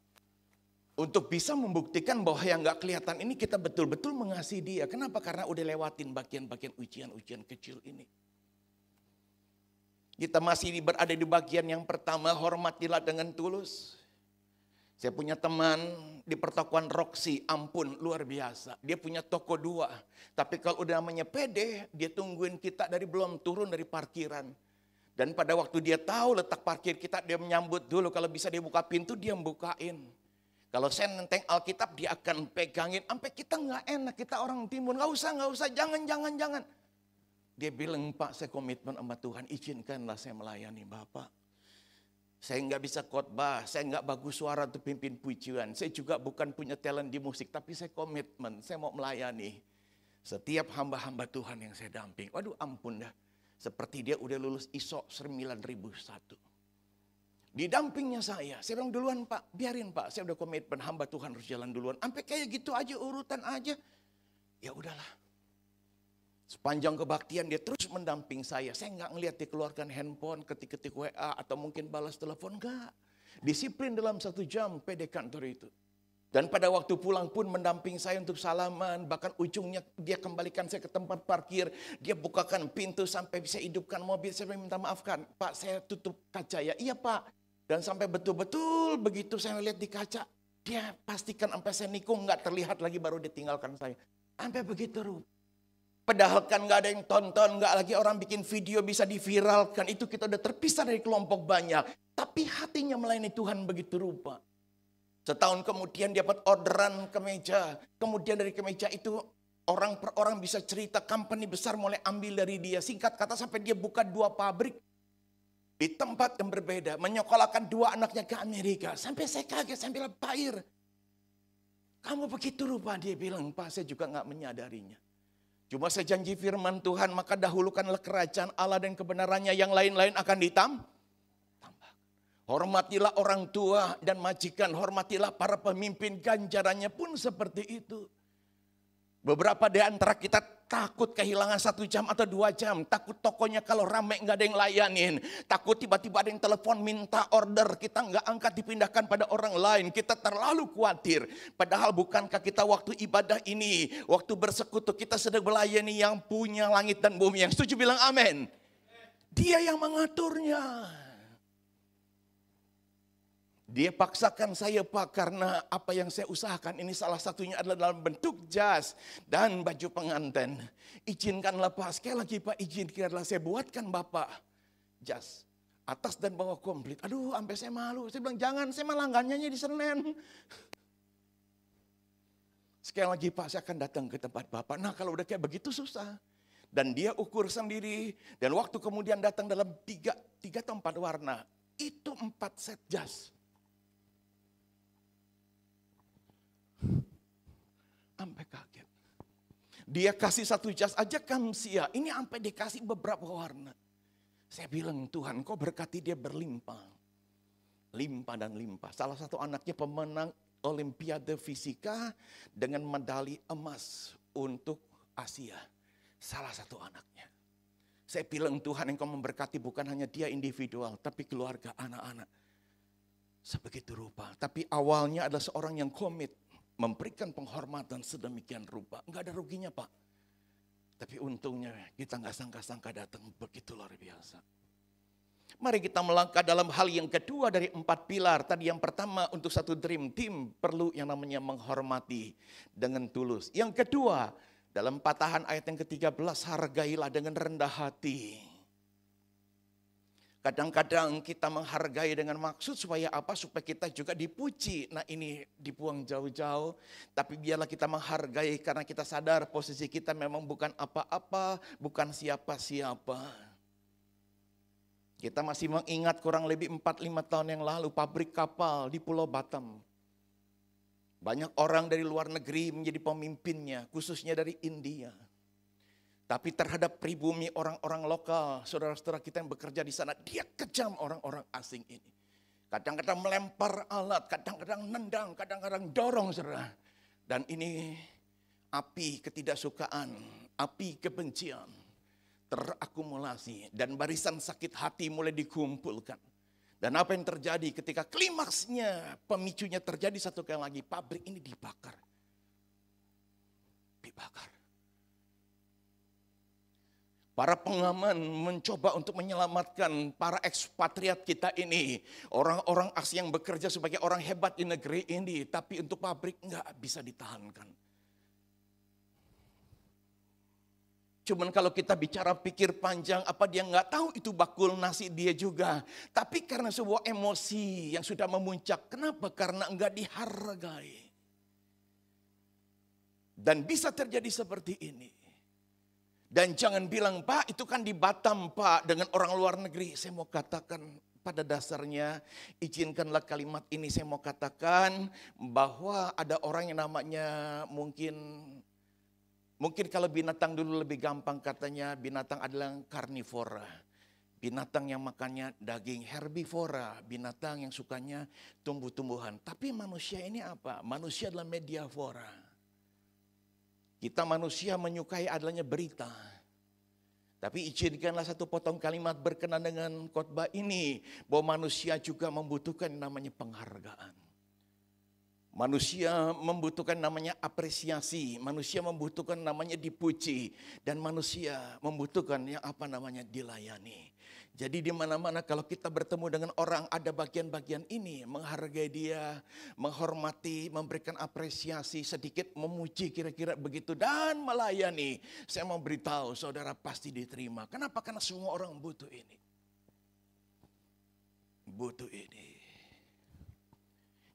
Untuk bisa membuktikan bahwa yang gak kelihatan ini kita betul-betul mengasihi dia. Kenapa? Karena udah lewatin bagian-bagian ujian-ujian kecil ini. Kita masih berada di bagian yang pertama, hormatilah dengan tulus. Saya punya teman di pertokoan Roxy, ampun luar biasa. Dia punya toko 2. Tapi kalau udah namanya pede, dia tungguin kita dari belum turun dari parkiran. Dan pada waktu dia tahu letak parkir kita, dia menyambut dulu. Kalau bisa dia buka pintu, dia bukain. Kalau saya nenteng Alkitab, dia akan pegangin. Sampai kita nggak enak, kita orang timur. Nggak usah, jangan. Dia bilang, Pak, saya komitmen sama Tuhan, izinkanlah saya melayani Bapak. Saya nggak bisa khotbah, saya nggak bagus suara untuk pimpin pujian. Saya juga bukan punya talent di musik, tapi saya komitmen, saya mau melayani setiap hamba-hamba Tuhan yang saya damping. Waduh ampun dah, seperti dia udah lulus ISO 9001. Didampingnya saya bilang duluan Pak, biarin Pak, saya udah komitmen hamba Tuhan harus jalan duluan. Sampai kayak gitu aja, urutan aja, ya udahlah. Sepanjang kebaktian dia terus mendamping saya. Saya nggak ngelihat dia keluarkan handphone, ketik-ketik WA atau mungkin balas telepon, enggak. Disiplin dalam 1 jam PD kantor itu. Dan pada waktu pulang pun mendamping saya untuk salaman. Bahkan ujungnya dia kembalikan saya ke tempat parkir. Dia bukakan pintu sampai bisa hidupkan mobil. Saya minta maafkan, Pak saya tutup kaca ya. Iya Pak. Dan sampai betul-betul begitu saya lihat di kaca. Dia pastikan sampai saya nikung nggak terlihat lagi baru ditinggalkan saya. Sampai begitu rupa. Padahal kan gak ada yang tonton, gak lagi orang bikin video bisa diviralkan. Itu kita udah terpisah dari kelompok banyak. Tapi hatinya melayani Tuhan begitu rupa. Setahun kemudian dia dapat orderan kemeja. Kemudian dari kemeja itu orang per orang bisa cerita company besar mulai ambil dari dia. Singkat kata sampai dia buka 2 pabrik. Di tempat yang berbeda. Menyekolahkan 2 anaknya ke Amerika. Sampai saya kaget, sampai Pak Ir. Kamu begitu rupa, dia bilang. Pak saya juga gak menyadarinya. Cuma saya janji firman Tuhan, maka dahulukanlah kerajaan Allah dan kebenarannya, yang lain-lain akan ditambah. Hormatilah orang tua dan majikan, hormatilah para pemimpin, ganjarannya pun seperti itu. Beberapa di antara kita takut kehilangan 1 jam atau 2 jam. Takut tokonya kalau rame nggak ada yang layanin. Takut tiba-tiba ada yang telepon minta order. Kita nggak angkat dipindahkan pada orang lain. Kita terlalu khawatir. Padahal bukankah kita waktu ibadah ini, waktu bersekutu kita sedang melayani yang punya langit dan bumi. Yang setuju bilang amin. Dia yang mengaturnya. Dia paksakan saya Pak karena apa yang saya usahakan ini salah satunya adalah dalam bentuk jas dan baju pengantin. Izinkanlah Pak, sekali lagi Pak izinkanlah saya buatkan Bapak jas. Atas dan bawah komplit. Aduh sampai saya malu, saya bilang jangan, saya malah nggak nyanyi di Senen. Sekali lagi Pak saya akan datang ke tempat Bapak. Nah kalau udah kayak begitu susah. Dan dia ukur sendiri dan waktu kemudian datang dalam 3 atau 4 warna. Itu 4 set jas. Sampai kaget. Dia kasih 1 jas aja kamsia. Ini sampai dikasih beberapa warna. Saya bilang Tuhan kau berkati dia berlimpah. Limpah dan limpah. Salah satu anaknya pemenang Olimpiade Fisika dengan medali emas untuk Asia. Salah satu anaknya. Saya bilang Tuhan engkau memberkati bukan hanya dia individual. Tapi keluarga anak-anak. Sebegitu rupa. Tapi awalnya adalah seorang yang komit. Memberikan penghormatan sedemikian rupa. Enggak ada ruginya Pak. Tapi untungnya kita enggak sangka-sangka datang begitu luar biasa. Mari kita melangkah dalam hal yang kedua dari 4 pilar. Tadi yang pertama untuk satu dream team perlu yang namanya menghormati dengan tulus. Yang kedua dalam patahan ayat yang ke-13 hargailah dengan rendah hati. Kadang-kadang kita menghargai dengan maksud supaya apa? Supaya kita juga dipuji. Nah ini dibuang jauh-jauh. Tapi biarlah kita menghargai karena kita sadar posisi kita memang bukan apa-apa, bukan siapa-siapa. Kita masih mengingat kurang lebih 4-5 tahun yang lalu pabrik kapal di Pulau Batam. Banyak orang dari luar negeri menjadi pemimpinnya, khususnya dari India. Tapi terhadap pribumi orang-orang lokal, saudara-saudara kita yang bekerja di sana, dia kejam orang-orang asing ini. Kadang-kadang melempar alat, kadang-kadang nendang, kadang-kadang dorong saudara. Dan ini api ketidaksukaan, api kebencian terakumulasi. Dan barisan sakit hati mulai dikumpulkan. Dan apa yang terjadi ketika klimaksnya, pemicunya terjadi satu kali lagi, pabrik ini dibakar. Dibakar. Para pengaman mencoba untuk menyelamatkan para ekspatriat kita ini. Orang-orang asing yang bekerja sebagai orang hebat di negeri ini. Tapi untuk pabrik enggak bisa ditahankan. Cuman kalau kita bicara pikir panjang, apa dia enggak tahu itu bakul nasi dia juga. Tapi karena sebuah emosi yang sudah memuncak. Kenapa? Karena enggak dihargai. Dan bisa terjadi seperti ini. Dan jangan bilang Pak itu kan di Batam Pak dengan orang luar negeri. Saya mau katakan pada dasarnya izinkanlah kalimat ini saya mau katakan bahwa ada orang yang namanya mungkin kalau binatang dulu lebih gampang katanya binatang adalah karnivora. Binatang yang makannya daging herbivora, binatang yang sukanya tumbuh-tumbuhan. Tapi manusia ini apa? Manusia adalah mediavora. Kita manusia menyukai adanya berita. Tapi izinkanlah satu potong kalimat berkenan dengan khotbah ini. Bahwa manusia juga membutuhkan namanya penghargaan. Manusia membutuhkan namanya apresiasi. Manusia membutuhkan namanya dipuji. Dan manusia membutuhkan yang apa namanya dilayani. Jadi di mana-mana kalau kita bertemu dengan orang ada bagian-bagian ini. Menghargai dia, menghormati, memberikan apresiasi, sedikit memuji kira-kira begitu. Dan melayani. Saya mau beritahu saudara pasti diterima. Kenapa? Karena semua orang butuh ini. Butuh ini.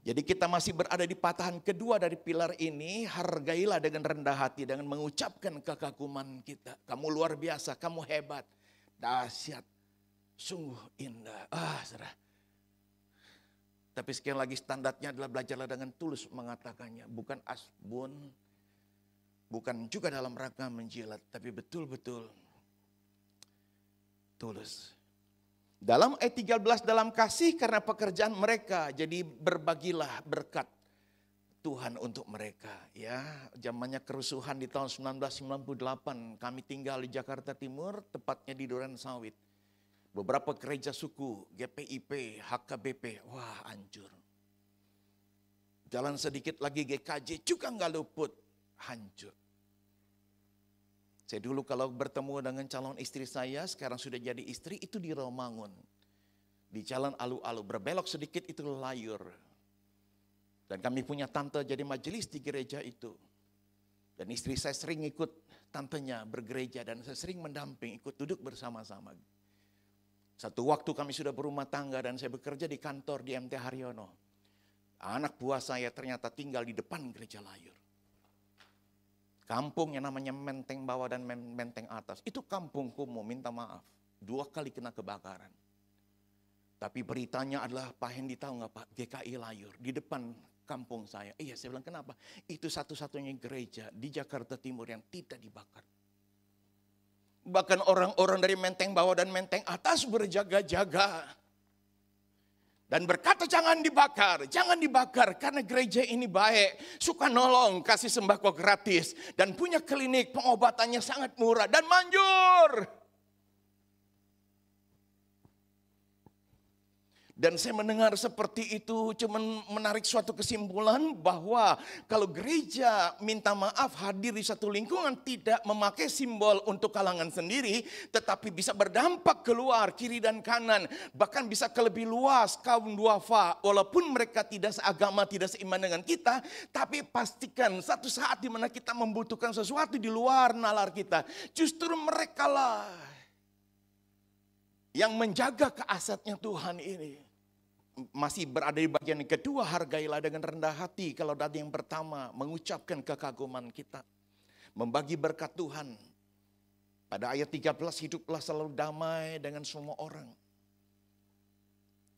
Jadi kita masih berada di patahan kedua dari pilar ini. Hargailah dengan rendah hati. Dengan mengucapkan kekaguman kita. Kamu luar biasa, kamu hebat, dahsyat. Sungguh indah. Saudara. Tapi sekali lagi standarnya adalah belajarlah dengan tulus mengatakannya. Bukan asbun. Bukan juga dalam rangka menjilat. Tapi betul-betul tulus. Dalam ayat 13 dalam kasih karena pekerjaan mereka. Jadi berbagilah berkat. Tuhan untuk mereka. Ya, zamannya kerusuhan di tahun 1998, kami tinggal di Jakarta Timur, tepatnya di Duren Sawit. Beberapa gereja suku, GPIP, HKBP, wah hancur. Jalan sedikit lagi GKJ juga nggak luput, hancur. Saya dulu kalau bertemu dengan calon istri saya, sekarang sudah jadi istri, itu di Romangun. Di jalan Alu-Alu, berbelok sedikit itu Layur. Dan kami punya tante jadi majelis di gereja itu. Dan istri saya sering ikut tantenya bergereja dan saya sering mendamping, ikut duduk bersama-sama. Satu waktu kami sudah berumah tangga dan saya bekerja di kantor di MT Haryono. Anak buah saya ternyata tinggal di depan gereja Layur. Kampung yang namanya Menteng Bawah dan Menteng Atas. Itu kampung kumuh, minta maaf. 2 kali kena kebakaran. Tapi beritanya adalah Pak Hendi tahu nggak Pak, GKI Layur di depan kampung saya. Iya, saya bilang kenapa? Itu satu-satunya gereja di Jakarta Timur yang tidak dibakar. Bahkan orang-orang dari Menteng Bawah dan Menteng Atas berjaga-jaga. Dan berkata jangan dibakar karena gereja ini baik. Suka nolong, kasih sembako gratis. Dan punya klinik pengobatannya sangat murah dan manjur. Dan saya mendengar seperti itu cuma menarik suatu kesimpulan bahwa kalau gereja minta maaf hadir di satu lingkungan tidak memakai simbol untuk kalangan sendiri, tetapi bisa berdampak keluar kiri dan kanan, bahkan bisa ke lebih luas kaum duafa, walaupun mereka tidak seagama, tidak seiman dengan kita, tapi pastikan satu saat di mana kita membutuhkan sesuatu di luar nalar kita, justru merekalah yang menjaga keasetnya Tuhan ini. Masih berada di bagian yang kedua, hargailah dengan rendah hati. Kalau tadi yang pertama, mengucapkan kekaguman kita. Membagi berkat Tuhan. Pada ayat 13, hiduplah selalu damai dengan semua orang.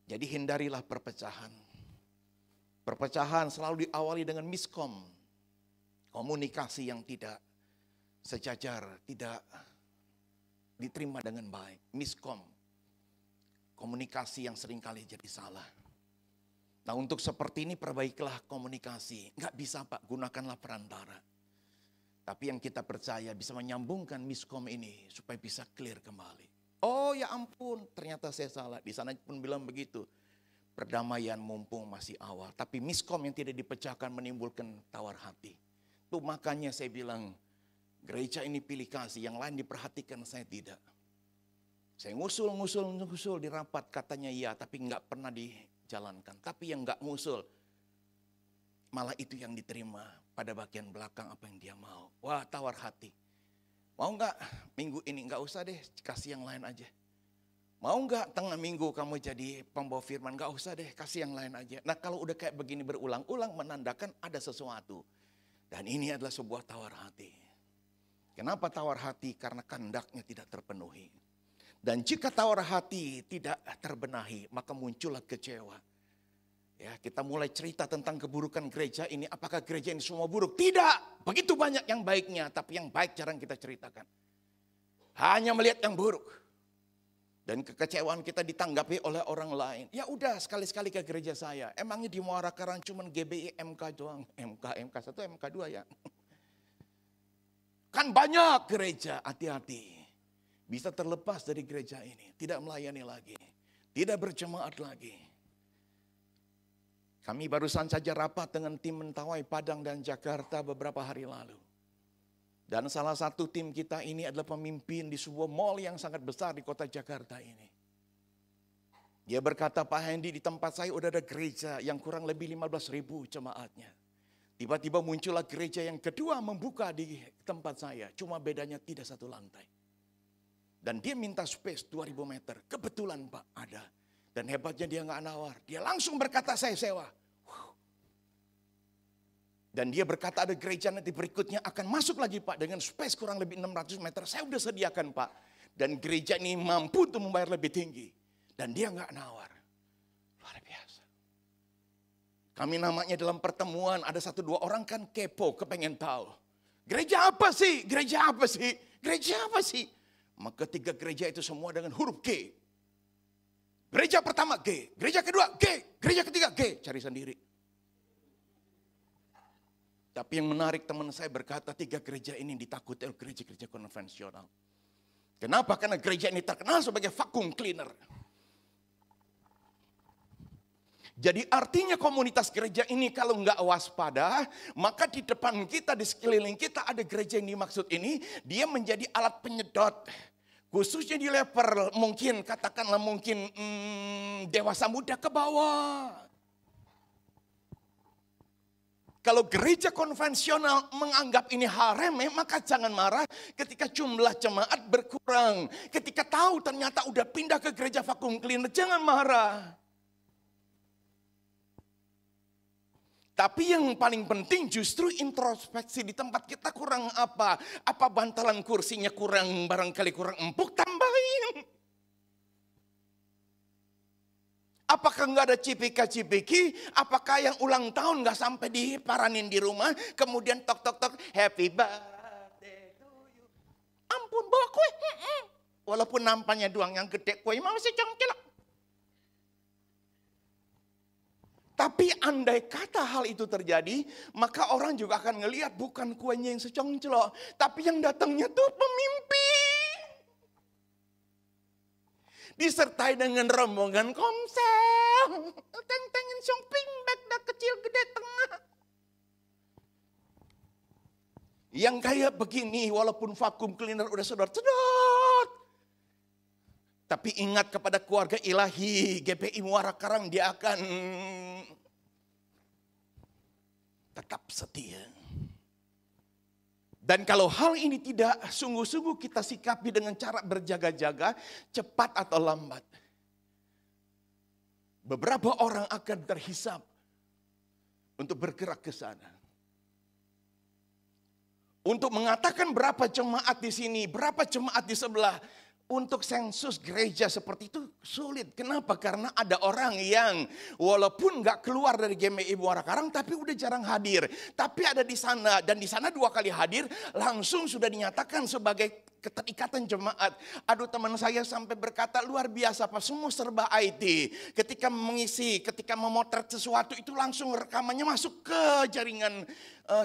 Jadi hindarilah perpecahan. Perpecahan selalu diawali dengan miskom. Komunikasi yang tidak sejajar, tidak diterima dengan baik. Miskom. Komunikasi yang seringkali jadi salah. Nah untuk seperti ini perbaikilah komunikasi. Enggak bisa Pak, gunakanlah perantara. Tapi yang kita percaya bisa menyambungkan miskom ini supaya bisa clear kembali. Oh ya ampun, ternyata saya salah. Di sana pun bilang begitu. Perdamaian mumpung masih awal. Tapi miskom yang tidak dipecahkan menimbulkan tawar hati. Tuh makanya saya bilang, gereja ini pilih kasih, yang lain diperhatikan saya tidak. Saya ngusul di rapat katanya iya, tapi nggak pernah dijalankan. Tapi yang nggak ngusul, malah itu yang diterima pada bagian belakang apa yang dia mau. Wah tawar hati. Mau nggak minggu ini? Nggak usah deh, kasih yang lain aja. Mau nggak tengah minggu kamu jadi pembawa firman? Nggak usah deh, kasih yang lain aja. Nah kalau udah kayak begini berulang-ulang menandakan ada sesuatu. Dan ini adalah sebuah tawar hati. Kenapa tawar hati? Karena kandaknya tidak terpenuhi. Dan jika tawar hati tidak terbenahi, maka muncullah kecewa. Ya, kita mulai cerita tentang keburukan gereja ini. Apakah gereja ini semua buruk? Tidak. Begitu banyak yang baiknya, tapi yang baik jarang kita ceritakan. Hanya melihat yang buruk. Dan kekecewaan kita ditanggapi oleh orang lain. Ya udah, sekali-sekali ke gereja saya. Emangnya di Muara Karang cuma GBI MK doang. MK1, MK2 ya. Kan banyak gereja, hati-hati. Bisa terlepas dari gereja ini. Tidak melayani lagi. Tidak berjemaat lagi. Kami barusan saja rapat dengan tim Mentawai, Padang dan Jakarta beberapa hari lalu. Dan salah satu tim kita ini adalah pemimpin di sebuah mall yang sangat besar di kota Jakarta ini. Dia berkata, Pak Hendi di tempat saya udah ada gereja yang kurang lebih 15.000 jemaatnya. Tiba-tiba muncullah gereja yang kedua membuka di tempat saya. Cuma bedanya tidak satu lantai. Dan dia minta space 2.000 meter. Kebetulan Pak ada. Dan hebatnya dia nggak nawar. Dia langsung berkata saya sewa. Dan dia berkata ada gereja nanti berikutnya akan masuk lagi Pak. Dengan space kurang lebih 600 meter. Saya udah sediakan Pak. Dan gereja ini mampu untuk membayar lebih tinggi. Dan dia nggak nawar. Luar biasa. Kami namanya dalam pertemuan ada 1-2 orang kan kepo. Kepengen tahu. Gereja apa sih? Gereja apa sih? Gereja apa sih? Maka 3 gereja itu semua dengan huruf G. Gereja pertama G, gereja kedua G, gereja ketiga G. Cari sendiri. Tapi yang menarik, teman saya berkata 3 gereja ini ditakuti oleh gereja-gereja konvensional. Kenapa? Karena gereja ini terkenal sebagai vacuum cleaner. Jadi artinya komunitas gereja ini kalau nggak waspada, maka di depan kita, di sekeliling kita ada gereja yang dimaksud ini, dia menjadi alat penyedot. Khususnya di level mungkin, katakanlah mungkin dewasa muda ke bawah. Kalau gereja konvensional menganggap ini hal remeh, maka jangan marah ketika jumlah jemaat berkurang. Ketika tahu ternyata udah pindah ke gereja vacuum cleaner, jangan marah. Tapi yang paling penting justru introspeksi di tempat kita kurang apa? Apa bantalan kursinya kurang, barangkali kurang empuk, tambahin. Apakah nggak ada cipika-cipiki? Apakah yang ulang tahun nggak sampai diparanin di rumah? Kemudian tok-tok-tok, happy birthday to you. Ampun, bawa kue. Walaupun nampaknya doang yang gede, kue masih congkelak. Tapi andai kata hal itu terjadi, maka orang juga akan ngelihat bukan kuenya yang secongcelok, tapi yang datangnya tuh pemimpin. Disertai dengan rombongan komsel, teng-tengin shopping bag dah kecil gede tengah. Yang kayak begini walaupun vacuum cleaner udah sedot-sedot. Tapi ingat kepada keluarga ilahi, GPI Muara Karang, dia akan tetap setia. Dan kalau hal ini tidak sungguh-sungguh kita sikapi dengan cara berjaga-jaga, cepat atau lambat, beberapa orang akan terhisap untuk bergerak ke sana. Untuk mengatakan berapa jemaat di sini, berapa jemaat di sebelah, untuk sensus gereja seperti itu sulit. Kenapa? Karena ada orang yang walaupun nggak keluar dari GMI Muara Karang tapi udah jarang hadir. Tapi ada di sana dan di sana 2 kali hadir langsung sudah dinyatakan sebagai keterikatan jemaat. Aduh, teman saya sampai berkata luar biasa Pak, semua serba IT. Ketika mengisi, ketika memotret sesuatu itu langsung rekamannya masuk ke jaringan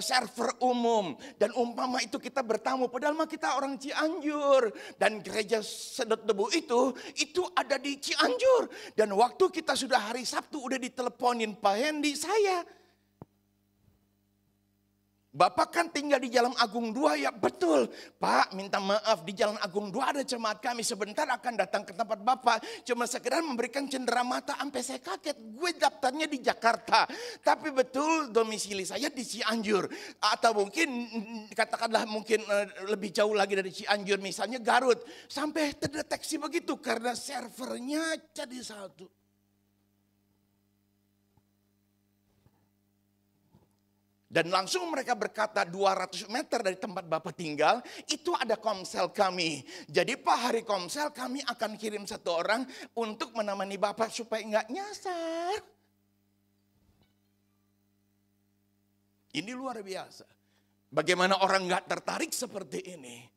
server umum. Dan umpama itu kita bertamu, padahal mah kita orang Cianjur. Dan gereja sedot debu itu ada di Cianjur. Dan waktu kita sudah hari Sabtu udah diteleponin Pak Hendy, saya, Bapak kan tinggal di Jalan Agung 2 ya? Betul. Pak, minta maaf, di Jalan Agung 2 ada jemaat kami sebentar akan datang ke tempat Bapak. Cuma sekedar memberikan cenderamata, sampai saya kaget. Gue daftarnya di Jakarta. Tapi betul domisili saya di Cianjur. Atau mungkin katakanlah mungkin lebih jauh lagi dari Cianjur, misalnya Garut. Sampai terdeteksi begitu karena servernya jadi satu. Dan langsung mereka berkata 200 meter dari tempat Bapak tinggal, itu ada komsel kami. Jadi Pak, hari komsel kami akan kirim 1 orang untuk menemani Bapak supaya nggak nyasar. Ini luar biasa. Bagaimana orang nggak tertarik seperti ini.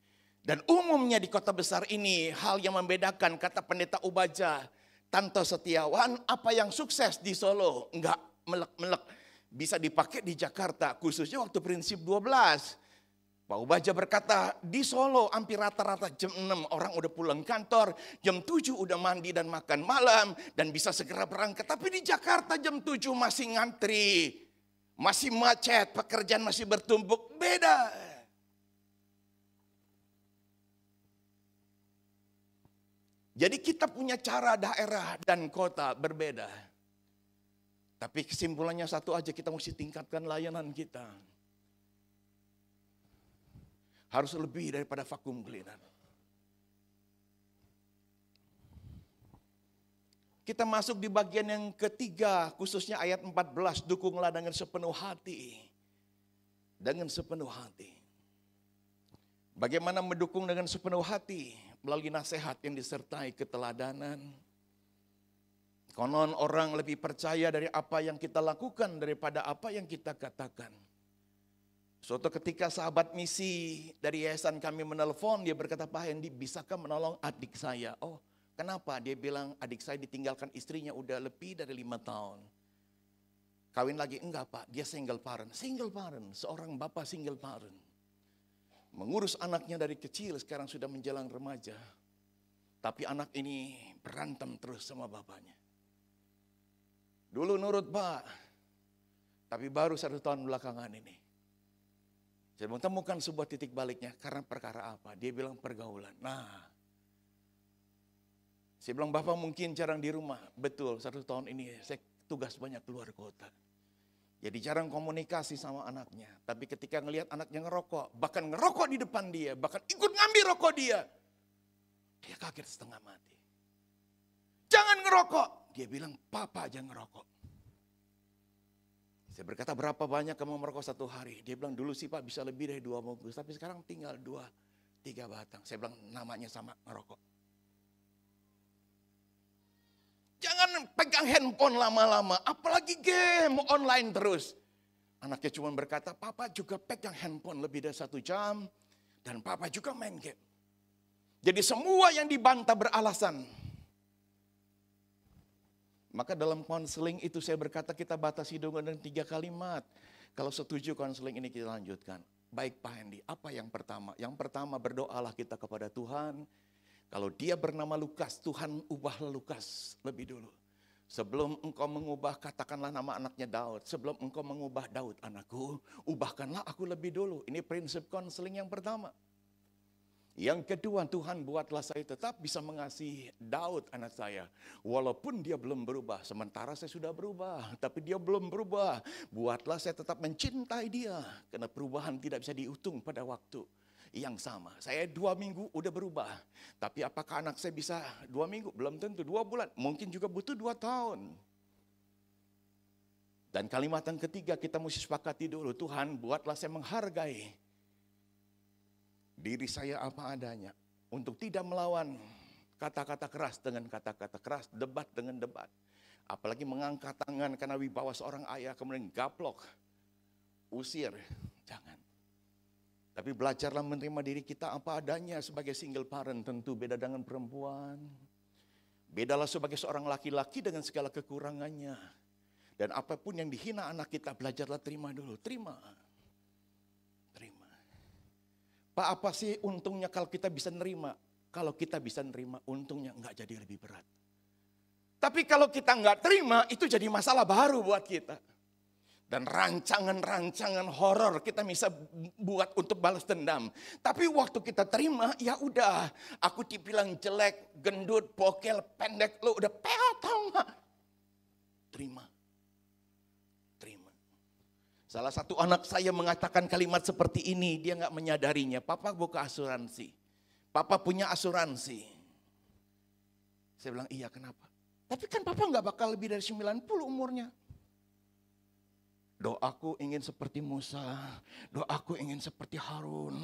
Dan umumnya di kota besar ini, hal yang membedakan kata Pendeta Ubaja, Tanto Setiawan, apa yang sukses di Solo, nggak melek-melek. Bisa dipakai di Jakarta, khususnya waktu prinsip 12. Pak Ubaja berkata, di Solo hampir rata-rata jam 6 orang udah pulang kantor, jam 7 udah mandi dan makan malam, dan bisa segera berangkat. Tapi di Jakarta jam 7 masih ngantri, masih macet, pekerjaan masih bertumpuk, beda. Jadi kita punya cara daerah dan kota berbeda. Tapi kesimpulannya satu aja, kita mesti tingkatkan layanan kita. Harus lebih daripada vacuum cleaner. Kita masuk di bagian yang ketiga, khususnya ayat 14, dukunglah dengan sepenuh hati. Dengan sepenuh hati. Bagaimana mendukung dengan sepenuh hati? Melalui nasihat yang disertai keteladanan. Konon orang lebih percaya dari apa yang kita lakukan daripada apa yang kita katakan. Suatu ketika sahabat misi dari yayasan kami menelpon, dia berkata, Pak Hendy, bisakah menolong adik saya? Oh, kenapa? Dia bilang adik saya ditinggalkan istrinya udah lebih dari 5 tahun. Kawin lagi? Enggak Pak, dia single parent. Single parent, seorang bapak single parent. Mengurus anaknya dari kecil, sekarang sudah menjelang remaja. Tapi anak ini berantem terus sama bapaknya. Dulu nurut Pak, tapi baru 1 tahun belakangan ini. Saya menemukan sebuah titik baliknya, karena perkara apa? Dia bilang pergaulan. Nah, saya bilang Bapak mungkin jarang di rumah. Betul, 1 tahun ini saya tugas banyak keluar kota. Jadi jarang komunikasi sama anaknya. Tapi ketika ngelihat anaknya ngerokok, bahkan ngerokok di depan dia, bahkan ikut ngambil rokok dia. Dia kaget setengah mati. Jangan ngerokok. Dia bilang, Papa aja ngerokok. Saya berkata, berapa banyak kamu merokok 1 hari? Dia bilang, dulu sih Pak bisa lebih dari 2 bungkus. Tapi sekarang tinggal 2-3 batang. Saya bilang, namanya sama ngerokok. Jangan pegang handphone lama-lama, apalagi game online terus. Anaknya cuma berkata, Papa juga pegang handphone lebih dari 1 jam. Dan Papa juga main game. Jadi semua yang dibantah beralasan. Maka dalam konseling itu saya berkata kita batasi dengan 3 kalimat. Kalau setuju konseling ini kita lanjutkan. Baik Pak Hendy, apa yang pertama? Yang pertama berdoalah kita kepada Tuhan. Kalau dia bernama Lukas, Tuhan ubahlah Lukas lebih dulu. Sebelum engkau mengubah, katakanlah nama anaknya Daud. Sebelum engkau mengubah Daud anakku, ubahkanlah aku lebih dulu. Ini prinsip konseling yang pertama. Yang kedua, Tuhan buatlah saya tetap bisa mengasihi Daud anak saya. Walaupun dia belum berubah, sementara saya sudah berubah. Tapi dia belum berubah. Buatlah saya tetap mencintai dia. Karena perubahan tidak bisa dihitung pada waktu yang sama. Saya 2 minggu udah berubah. Tapi apakah anak saya bisa 2 minggu? Belum tentu. 2 bulan. Mungkin juga butuh 2 tahun. Dan kalimat yang ketiga kita mesti sepakati dulu. Tuhan buatlah saya menghargai diri saya apa adanya. Untuk tidak melawan kata-kata keras dengan kata-kata keras. Debat dengan debat. Apalagi mengangkat tangan karena wibawa seorang ayah. Kemudian gaplok. Usir. Jangan. Tapi belajarlah menerima diri kita apa adanya sebagai single parent. Tentu beda dengan perempuan. Bedalah sebagai seorang laki-laki dengan segala kekurangannya. Dan apapun yang dihina anak kita, belajarlah terima dulu. Terima. Terima. Pak, apa sih untungnya kalau kita bisa nerima? Kalau kita bisa nerima, untungnya enggak jadi lebih berat. Tapi kalau kita enggak terima, itu jadi masalah baru buat kita. Dan rancangan-rancangan horor kita bisa buat untuk balas dendam. Tapi waktu kita terima, ya udah. Aku dibilang jelek, gendut, bokel, pendek. Lo udah peot tau gak? Terima. Terima. Salah satu anak saya mengatakan kalimat seperti ini. Dia gak menyadarinya. Papa buka asuransi. Papa punya asuransi. Saya bilang, iya kenapa? Tapi kan papa gak bakal lebih dari 90 umurnya. Doaku ingin seperti Musa, doaku ingin seperti Harun.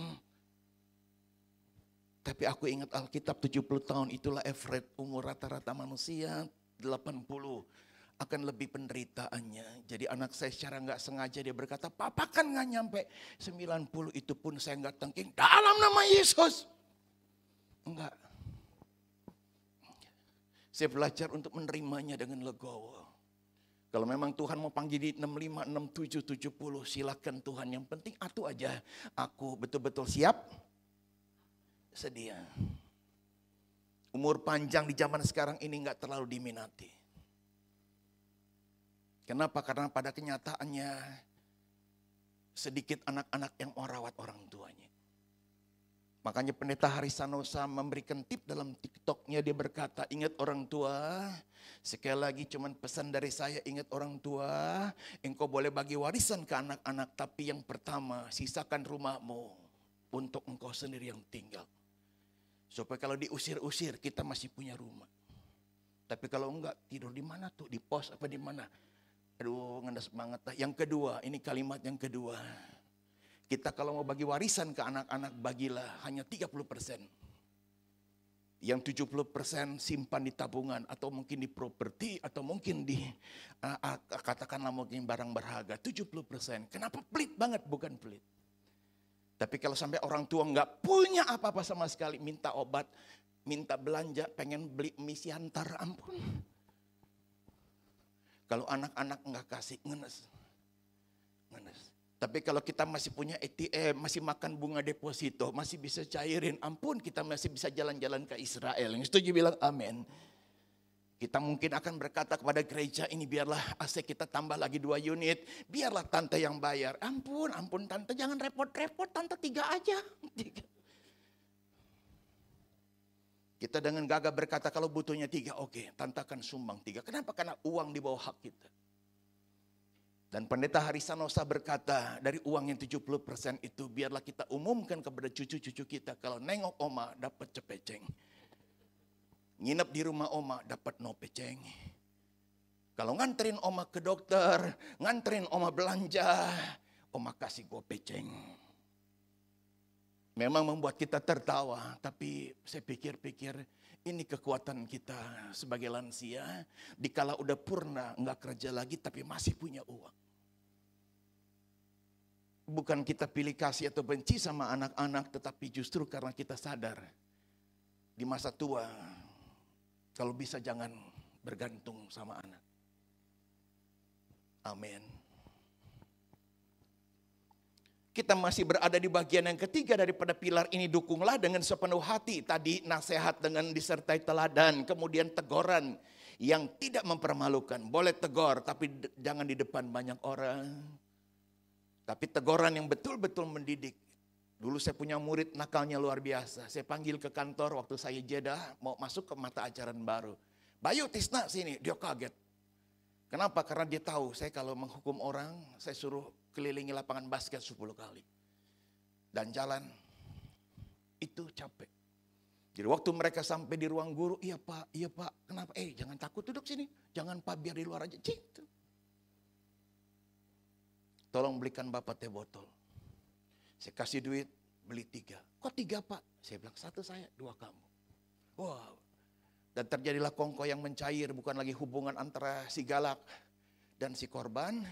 Tapi aku ingat Alkitab 70 tahun itulah average umur rata-rata manusia, 80 akan lebih penderitaannya. Jadi anak saya secara nggak sengaja dia berkata, Papa kan nggak nyampe 90, itu pun saya nggak tengking dalam nama Yesus. Enggak. Saya belajar untuk menerimanya dengan legowo. Kalau memang Tuhan mau panggil di 65, 67, 70, silakan Tuhan. Yang penting atuh aja. Aku betul-betul siap, sedia. Umur panjang di zaman sekarang ini nggak terlalu diminati. Kenapa? Karena pada kenyataannya sedikit anak-anak yang mau rawat orang tuanya. Makanya Pendeta Harisanosa memberikan tip dalam TikToknya, dia berkata, ingat orang tua, sekali lagi cuman pesan dari saya, ingat orang tua, engkau boleh bagi warisan ke anak-anak, tapi yang pertama sisakan rumahmu untuk engkau sendiri yang tinggal. Supaya kalau diusir-usir kita masih punya rumah. Tapi kalau enggak, tidur di mana tuh? Di pos apa di mana? Aduh, ngenes banget. Yang kedua, ini kalimat yang kedua. Kita kalau mau bagi warisan ke anak-anak, bagilah hanya 30%. Yang 70% simpan di tabungan atau mungkin di properti atau mungkin di katakanlah mungkin barang berharga. 70%. Kenapa pelit banget? Bukan pelit. Tapi kalau sampai orang tua nggak punya apa-apa sama sekali, minta obat, minta belanja, pengen beli mie siantar, ampun. Kalau anak-anak nggak kasih, ngenes. Tapi kalau kita masih punya ATM, masih makan bunga deposito, masih bisa cairin, ampun kita masih bisa jalan-jalan ke Israel. Yang setuju bilang amin. Kita mungkin akan berkata kepada gereja ini, biarlah AC kita tambah lagi 2 unit, biarlah tante yang bayar. Ampun tante, jangan repot-repot, tante 3 aja. 3. Kita dengan gagah berkata kalau butuhnya 3, oke, tante akan sumbang 3. Kenapa? Karena uang di bawah hak kita. Dan pendeta Harisanosa berkata, dari uang yang 70% itu biarlah kita umumkan kepada cucu-cucu kita. Kalau nengok oma dapat cepeceng. Nginep di rumah oma dapat no peceng. Kalau nganterin oma ke dokter, nganterin oma belanja, oma kasih gue peceng. Memang membuat kita tertawa, tapi saya pikir-pikir ini kekuatan kita sebagai lansia. Dikala udah purna, nggak kerja lagi tapi masih punya uang. Bukan kita pilih kasih atau benci sama anak-anak, tetapi justru karena kita sadar di masa tua, kalau bisa jangan bergantung sama anak. Amin. Kita masih berada di bagian yang ketiga daripada pilar ini, dukunglah dengan sepenuh hati. Tadi nasihat dengan disertai teladan, kemudian teguran yang tidak mempermalukan. Boleh tegur tapi jangan di depan banyak orang. Tapi teguran yang betul-betul mendidik. Dulu saya punya murid nakalnya luar biasa. Saya panggil ke kantor waktu saya jeda mau masuk ke mata ajaran baru. Bayu, Tisna sini, dia kaget. Kenapa? Karena dia tahu saya kalau menghukum orang, saya suruh kelilingi lapangan basket 10 kali. Dan jalan, itu capek. Jadi waktu mereka sampai di ruang guru, iya pak, kenapa? Jangan takut, duduk sini. Jangan pak, biar di luar aja. Gitu. Tolong belikan bapak teh botol. Saya kasih duit, beli 3. Kok 3 pak? Saya bilang 1 saya, 2 kamu. Wow. Dan terjadilah kongko yang mencair, bukan lagi hubungan antara si galak dan si korban,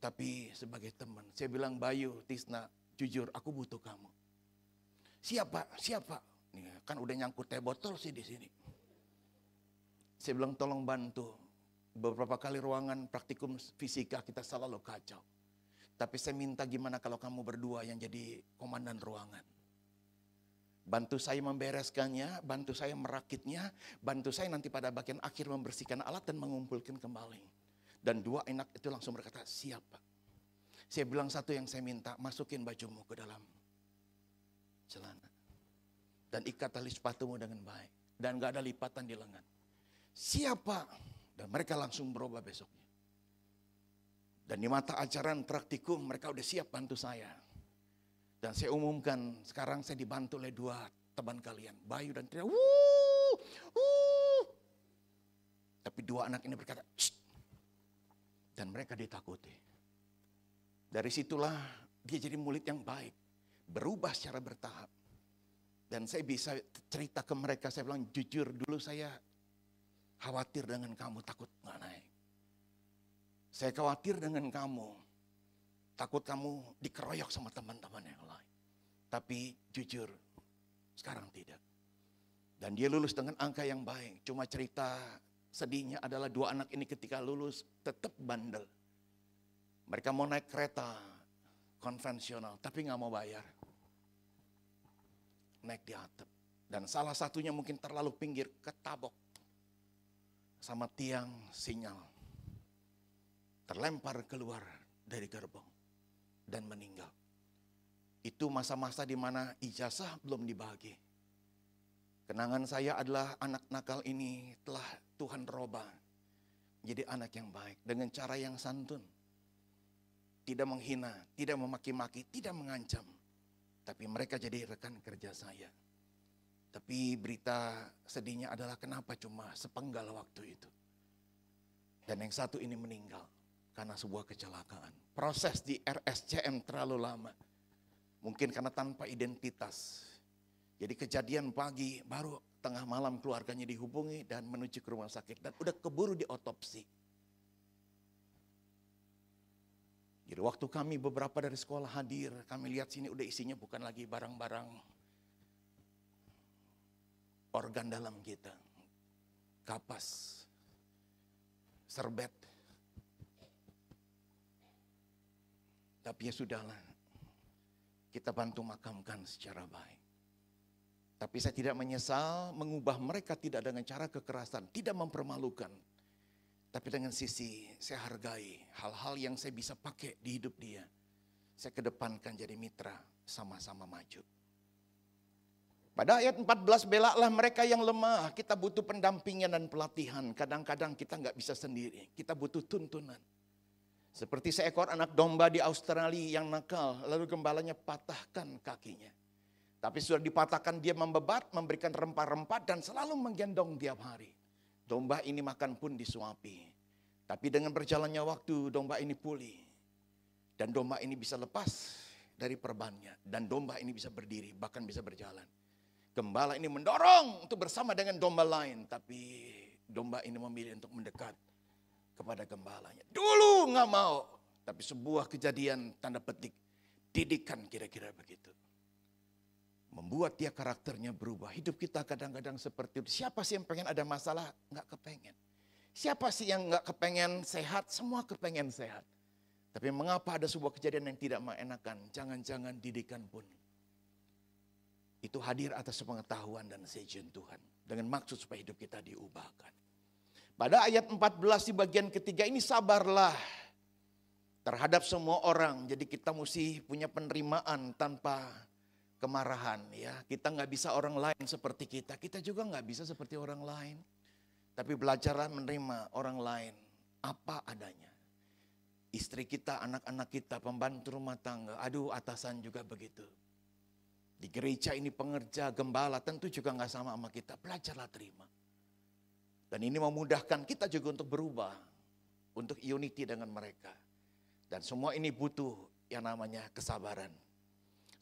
tapi sebagai teman. Saya bilang, Bayu, Tisna, jujur aku butuh kamu. Siapa? Nih, kan udah nyangkut teh botol sih di sini. Saya bilang tolong bantu. Beberapa kali ruangan praktikum fisika kita selalu kacau. Tapi saya minta gimana kalau kamu berdua yang jadi komandan ruangan. Bantu saya membereskannya, bantu saya merakitnya, bantu saya nanti pada bagian akhir membersihkan alat dan mengumpulkan kembali. Dan 2 anak itu langsung berkata, siap Pak. Saya bilang satu yang saya minta, masukin bajumu ke dalam celana. Dan ikat tali sepatumu dengan baik. Dan gak ada lipatan di lengan. Siap Pak. Dan mereka langsung berubah besoknya. Dan di mata ajaran praktikum mereka udah siap bantu saya. Dan saya umumkan, sekarang saya dibantu oleh 2 teman kalian, Bayu dan Tina. Tapi 2 anak ini berkata, shh. Dan mereka ditakuti. Dari situlah dia jadi murid yang baik, berubah secara bertahap. Dan saya bisa cerita ke mereka, saya bilang jujur dulu saya khawatir dengan kamu, takut gak naik. Saya khawatir dengan kamu. Takut kamu dikeroyok sama teman-teman yang lain. Tapi jujur, sekarang tidak. Dan dia lulus dengan angka yang baik. Cuma cerita sedihnya adalah 2 anak ini ketika lulus tetap bandel. Mereka mau naik kereta konvensional, tapi gak mau bayar. Naik di atap. Dan salah satunya mungkin terlalu pinggir, ketabok sama tiang sinyal. Terlempar keluar dari gerbong. Dan meninggal. Itu masa-masa di mana ijazah belum dibagi. Kenangan saya adalah anak nakal ini telah Tuhan robah. Jadi anak yang baik. Dengan cara yang santun. Tidak menghina, tidak memaki-maki, tidak mengancam. Tapi mereka jadi rekan kerja saya. Tapi berita sedihnya adalah kenapa cuma sepenggal waktu itu. Dan yang satu ini meninggal. Karena sebuah kecelakaan. Proses di RSCM terlalu lama. Mungkin karena tanpa identitas. Jadi kejadian pagi, baru tengah malam keluarganya dihubungi dan menuju ke rumah sakit. Dan udah keburu diotopsi. Jadi waktu kami beberapa dari sekolah hadir, kami lihat sini udah isinya bukan lagi barang-barang organ dalam kita. Kapas. serbet. Tapi ya sudahlah, kita bantu makamkan secara baik. Tapi saya tidak menyesal mengubah mereka tidak dengan cara kekerasan, tidak mempermalukan. Tapi dengan sisi saya hargai hal-hal yang saya bisa pakai di hidup dia. Saya kedepankan jadi mitra, sama-sama maju. Pada ayat 14, belaklah mereka yang lemah. Kita butuh pendampingan dan pelatihan. Kadang-kadang kita nggak bisa sendiri, kita butuh tuntunan. Seperti seekor anak domba di Australia yang nakal, lalu gembalanya patahkan kakinya. Tapi sudah dipatahkan dia membebat, memberikan rempah-rempah dan selalu menggendong tiap hari. Domba ini makan pun disuapi. Tapi dengan berjalannya waktu domba ini pulih. Dan domba ini bisa lepas dari perbannya. Dan domba ini bisa berdiri, bahkan bisa berjalan. Gembala ini mendorong untuk bersama dengan domba lain. Tapi domba ini memilih untuk mendekat kepada gembalanya. Dulu nggak mau. Tapi sebuah kejadian tanda petik. Didikan kira-kira begitu. Membuat dia karakternya berubah. Hidup kita kadang-kadang seperti itu. Siapa sih yang pengen ada masalah? Nggak kepengen. Siapa sih yang nggak kepengen sehat? Semua kepengen sehat. Tapi mengapa ada sebuah kejadian yang tidak mengenakan? Jangan-jangan didikan pun. Itu hadir atas pengetahuan dan seizin Tuhan. Dengan maksud supaya hidup kita diubahkan. Pada ayat 14 di bagian ketiga ini sabarlah terhadap semua orang. Jadi kita mesti punya penerimaan tanpa kemarahan ya. Kita nggak bisa orang lain seperti kita. Kita juga nggak bisa seperti orang lain. Tapi belajarlah menerima orang lain apa adanya. Istri kita, anak-anak kita, pembantu rumah tangga. Aduh, atasan juga begitu. Di gereja ini pengerja, gembala tentu juga nggak sama kita. Belajarlah terima. Dan ini memudahkan kita juga untuk berubah. Untuk unity dengan mereka. Dan semua ini butuh yang namanya kesabaran.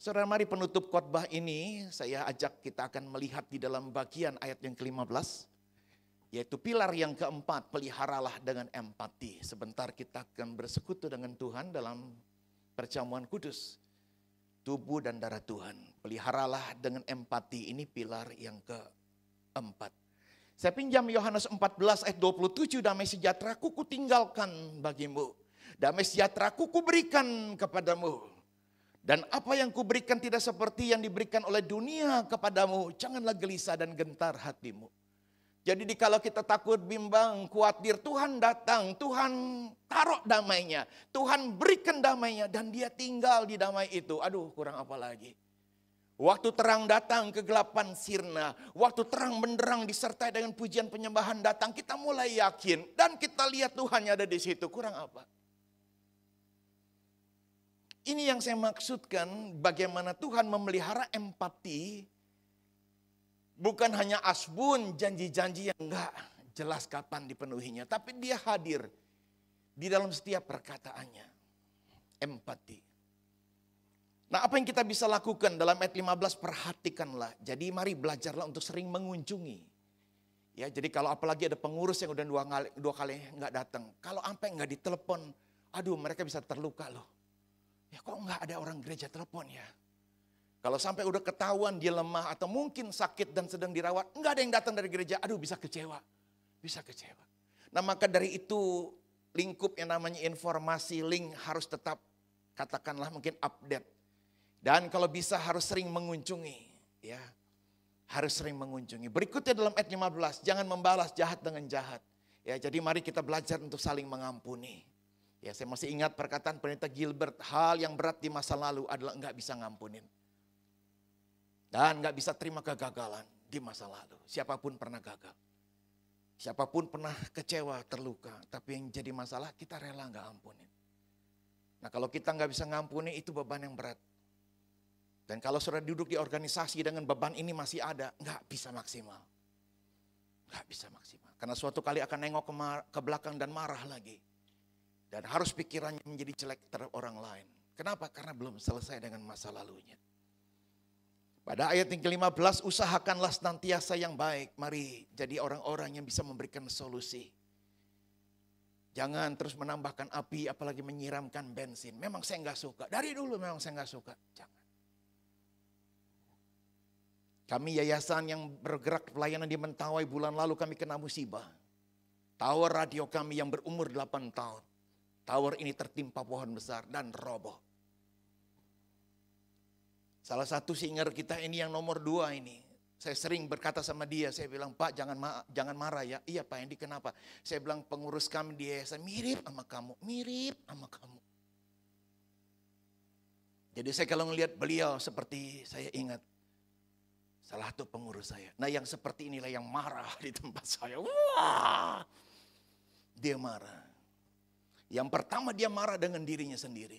Saudara, mari penutup khotbah ini saya ajak kita akan melihat di dalam bagian ayat yang ke-15. Yaitu pilar yang keempat, peliharalah dengan empati. Sebentar kita akan bersekutu dengan Tuhan dalam perjamuan kudus. Tubuh dan darah Tuhan. Peliharalah dengan empati, ini pilar yang keempat. Saya pinjam Yohanes 14 ayat 27, damai sejahtera ku tinggalkan bagimu. Damai sejahtera ku berikan kepadamu. Dan apa yang kuberikan tidak seperti yang diberikan oleh dunia kepadamu. Janganlah gelisah dan gentar hatimu. Jadi kalau kita takut, bimbang, khawatir, Tuhan datang, Tuhan taruh damainya. Tuhan berikan damainya dan dia tinggal di damai itu. Aduh, kurang apa lagi. Waktu terang datang, kegelapan sirna. Waktu terang benderang disertai dengan pujian penyembahan datang, kita mulai yakin. Dan kita lihat Tuhan ada di situ, kurang apa. Ini yang saya maksudkan, bagaimana Tuhan memelihara empati. Bukan hanya asbun, janji-janji yang enggak jelas kapan dipenuhinya. Tapi dia hadir di dalam setiap perkataannya. Empati. Nah, apa yang kita bisa lakukan dalam ayat 15, perhatikanlah. Jadi mari belajarlah untuk sering mengunjungi. Ya, jadi kalau apalagi ada pengurus yang udah dua kali enggak datang. Kalau sampai enggak ditelepon, aduh mereka bisa terluka loh. Ya kok enggak ada orang gereja telepon ya. Kalau sampai udah ketahuan dia lemah atau mungkin sakit dan sedang dirawat, enggak ada yang datang dari gereja, aduh bisa kecewa. Bisa kecewa. Nah maka dari itu lingkup yang namanya informasi, link harus tetap katakanlah mungkin update. Dan kalau bisa harus sering mengunjungi. Ya, harus sering mengunjungi. Berikutnya dalam ayat 15, jangan membalas jahat dengan jahat. Ya, jadi mari kita belajar untuk saling mengampuni. Ya, saya masih ingat perkataan Pendeta Gilbert, hal yang berat di masa lalu adalah enggak bisa ngampunin. Dan enggak bisa terima kegagalan di masa lalu. Siapapun pernah gagal. Siapapun pernah kecewa, terluka. Tapi yang jadi masalah kita rela enggak ampunin. Nah kalau kita enggak bisa ngampuni itu beban yang berat. Dan kalau sudah duduk di organisasi dengan beban ini masih ada, enggak bisa maksimal. Enggak bisa maksimal. Karena suatu kali akan nengok ke belakang dan marah lagi. Dan harus pikirannya menjadi jelek terhadap orang lain. Kenapa? Karena belum selesai dengan masa lalunya. Pada ayat yang ke-15, usahakanlah senantiasa yang baik. Mari jadi orang-orang yang bisa memberikan solusi. Jangan terus menambahkan api, apalagi menyiramkan bensin. Memang saya enggak suka. Dari dulu memang saya enggak suka. Jangan. Kami yayasan yang bergerak pelayanan di Mentawai bulan lalu kami kena musibah. Tower radio kami yang berumur 8 tahun. Tower ini tertimpa pohon besar dan roboh. Salah satu singer kita ini yang nomor 2 ini. Saya sering berkata sama dia, saya bilang, Pak jangan marah ya. Iya Pak Hendy, kenapa? Saya bilang pengurus kami di yayasan mirip sama kamu, mirip sama kamu. Jadi saya kalau ngelihat beliau seperti saya ingat salah satu pengurus saya. Nah yang seperti inilah yang marah di tempat saya. Wah, dia marah. Yang pertama dia marah dengan dirinya sendiri.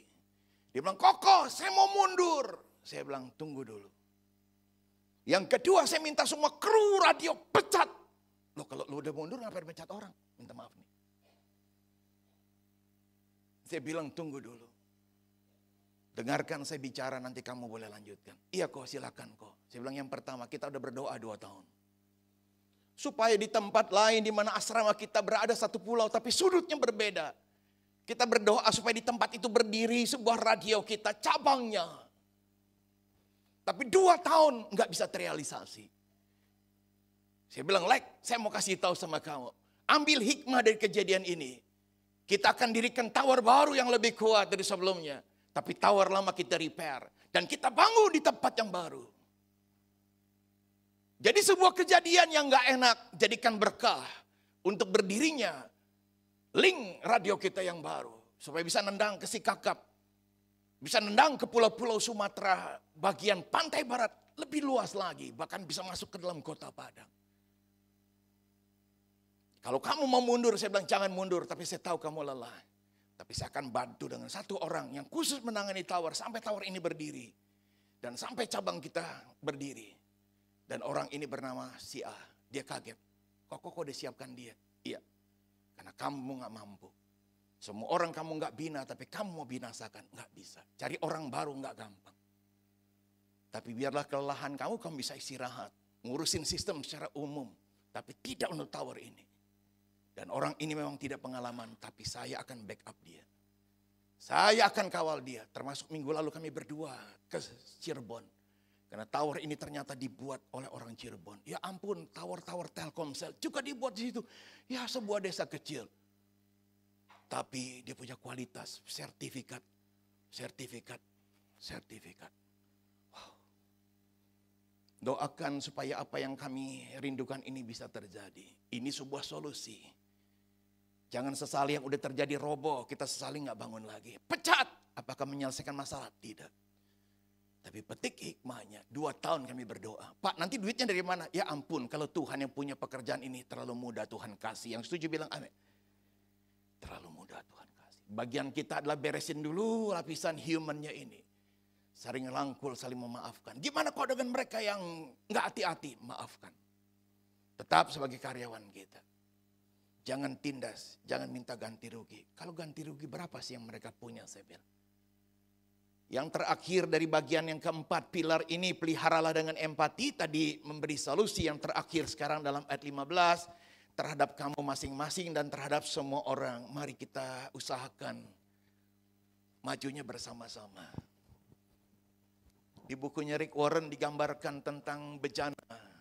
Dia bilang, Koko saya mau mundur. Saya bilang tunggu dulu. Yang kedua saya minta semua kru radio pecat. Loh kalau lu udah mundur ngapain pecat orang? Minta maaf nih. Saya bilang tunggu dulu. Dengarkan saya bicara nanti kamu boleh lanjutkan. Iya kok silakan kok. Saya bilang yang pertama kita udah berdoa 2 tahun. Supaya di tempat lain di mana asrama kita berada satu pulau tapi sudutnya berbeda. Kita berdoa supaya di tempat itu berdiri sebuah radio kita cabangnya. Tapi 2 tahun nggak bisa terrealisasi. Saya bilang, Lek, saya mau kasih tahu sama kamu. Ambil hikmah dari kejadian ini. Kita akan dirikan tower baru yang lebih kuat dari sebelumnya. Tapi tower lama kita repair. Dan kita bangun di tempat yang baru. Jadi sebuah kejadian yang nggak enak. Jadikan berkah untuk berdirinya link radio kita yang baru. Supaya bisa nendang ke Sikakap. Bisa nendang ke pulau-pulau Sumatera bagian pantai barat lebih luas lagi. Bahkan bisa masuk ke dalam kota Padang. Kalau kamu mau mundur, saya bilang jangan mundur. Tapi saya tahu kamu lelah. Tapi saya akan bantu dengan 1 orang yang khusus menangani tower. Sampai tower ini berdiri. Dan sampai cabang kita berdiri. Dan orang ini bernama si A. Dia kaget. Kok udah siapkan dia? Iya. Karena kamu gak mampu. Semua orang kamu gak bina, tapi kamu mau binasakan. Gak bisa. Cari orang baru gak gampang. Tapi biarlah kelelahan kamu bisa istirahat. Ngurusin sistem secara umum. Tapi tidak untuk tower ini. Dan orang ini memang tidak pengalaman, tapi saya akan backup dia. Saya akan kawal dia. Termasuk minggu lalu kami berdua ke Cirebon. Karena tower ini ternyata dibuat oleh orang Cirebon. Ya ampun, tower-tower Telkomsel juga dibuat di situ. Ya sebuah desa kecil. Tapi dia punya kualitas, sertifikat. Wow. Doakan supaya apa yang kami rindukan ini bisa terjadi. Ini sebuah solusi. Jangan sesali yang udah terjadi roboh, kita sesali gak bangun lagi. Pecat! Apakah menyelesaikan masalah? Tidak. Tapi petik hikmahnya, 2 tahun kami berdoa. Pak nanti duitnya dari mana? Ya ampun, kalau Tuhan yang punya pekerjaan ini terlalu mudah Tuhan kasih. Yang setuju bilang amin. Terlalu mudah Tuhan kasih. Bagian kita adalah beresin dulu lapisan humannya ini. Saling rangkul, saling memaafkan. Gimana kok dengan mereka yang gak hati-hati? Maafkan. Tetap sebagai karyawan kita. Jangan tindas, jangan minta ganti rugi. Kalau ganti rugi berapa sih yang mereka punya saya bilang. Yang terakhir dari bagian yang keempat, pilar ini peliharalah dengan empati. Tadi memberi solusi yang terakhir sekarang dalam ayat 15. Terhadap kamu masing-masing dan terhadap semua orang. Mari kita usahakan majunya bersama-sama. Di bukunya Rick Warren digambarkan tentang bejana.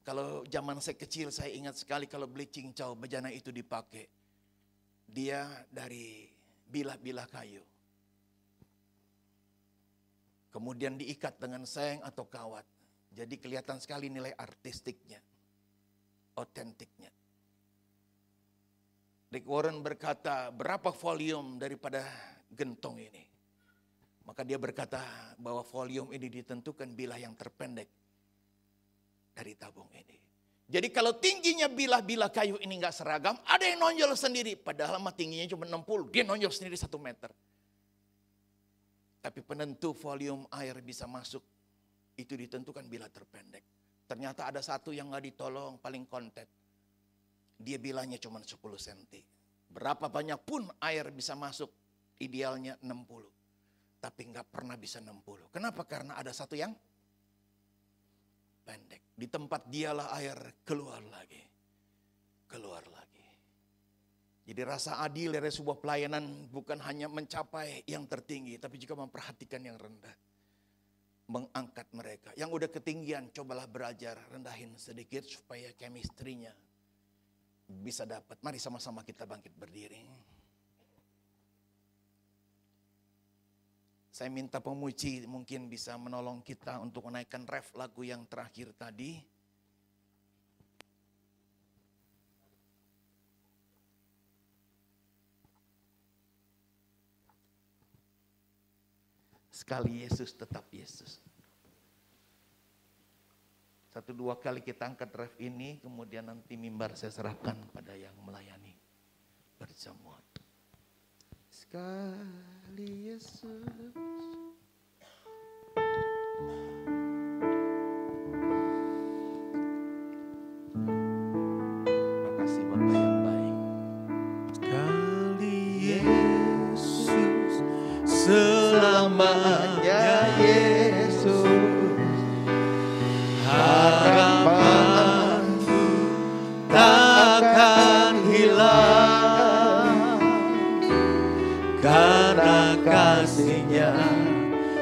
Kalau zaman saya kecil saya ingat sekali kalau beli cincau bejana itu dipakai. Dia dari bilah-bilah kayu. Kemudian diikat dengan seng atau kawat. Jadi kelihatan sekali nilai artistiknya. Otentiknya. Rick Warren berkata berapa volume daripada gentong ini. Maka dia berkata bahwa volume ini ditentukan bilah yang terpendek dari tabung ini. Jadi kalau tingginya bilah-bilah kayu ini gak seragam, ada yang nonjol sendiri. Padahal mah tingginya cuma 60, dia nonjol sendiri 1 meter. Tapi penentu volume air bisa masuk, itu ditentukan bilah terpendek. Ternyata ada satu yang gak ditolong, paling kontet. Dia bilahnya cuma 10 cm. Berapa banyak pun air bisa masuk, idealnya 60. Tapi gak pernah bisa 60. Kenapa? Karena ada satu yang pendek. Di tempat dialah air keluar lagi. Keluar lagi. Jadi rasa adil dari sebuah pelayanan bukan hanya mencapai yang tertinggi, tapi juga memperhatikan yang rendah. Mengangkat mereka. Yang udah ketinggian, cobalah belajar rendahin sedikit supaya chemistry-nya bisa dapat. Mari sama-sama kita bangkit berdiri. Saya minta pemuji mungkin bisa menolong kita untuk menaikkan ref lagu yang terakhir tadi. Sekali Yesus tetap Yesus. 1-2 kali kita angkat ref ini, kemudian nanti mimbar saya serahkan pada yang melayani berjamuan. Sekali Yesus. Makasih Bapak yang baik. Sekali Yesus, selamanya Yesus, harapanku takkan hilang, karena kasih-Nya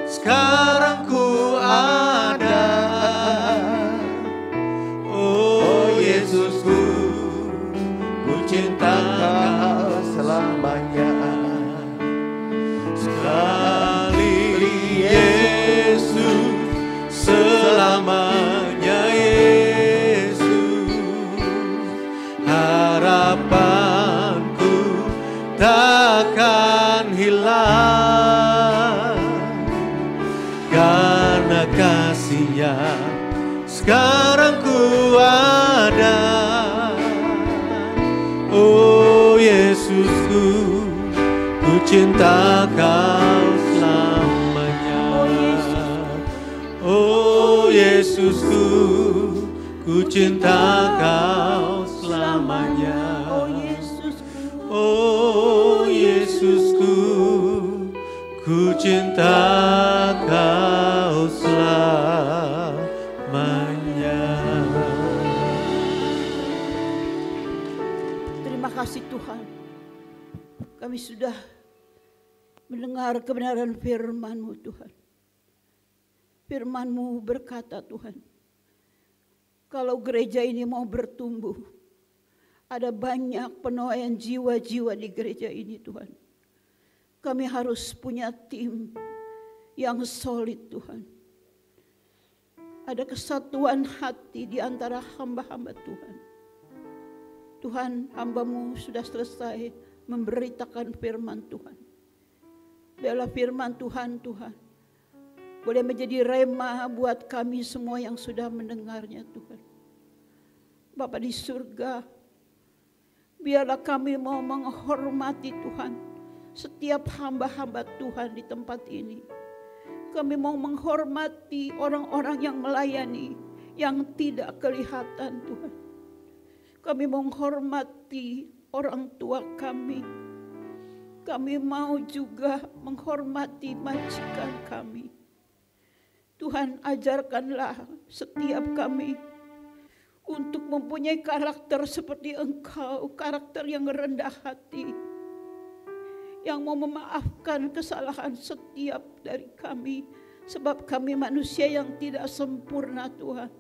sekarang ku ada. Oh Yesusku, ku cinta Kau selamanya. Sekali Yesus, selamanya Yesus, harapanku takkan hilang, karena kasih-Nya sekarang ku ada. Oh Yesusku, ku cinta Kau selamanya. Oh Yesusku, ku cinta Kau selamanya. Oh Yesusku, ku cinta Kau selamanya. Terima kasih Tuhan. Kami sudah mendengar kebenaran firman-Mu Tuhan. Firman-Mu berkata Tuhan, kalau gereja ini mau bertumbuh, ada banyak penuaian jiwa-jiwa di gereja ini Tuhan. Kami harus punya tim yang solid Tuhan. Ada kesatuan hati di antara hamba-hamba Tuhan. Tuhan, hamba-Mu sudah selesai memberitakan firman Tuhan. Biarlah firman Tuhan, Tuhan, boleh menjadi rema buat kami semua yang sudah mendengarnya Tuhan. Bapa di surga, biarlah kami mau menghormati Tuhan, setiap hamba-hamba Tuhan di tempat ini. Kami mau menghormati orang-orang yang melayani, yang tidak kelihatan Tuhan. Kami menghormati orang tua kami. Kami mau juga menghormati majikan kami. Tuhan, ajarkanlah setiap kami untuk mempunyai karakter seperti Engkau, karakter yang rendah hati, yang mau memaafkan kesalahan setiap dari kami, sebab kami manusia yang tidak sempurna Tuhan.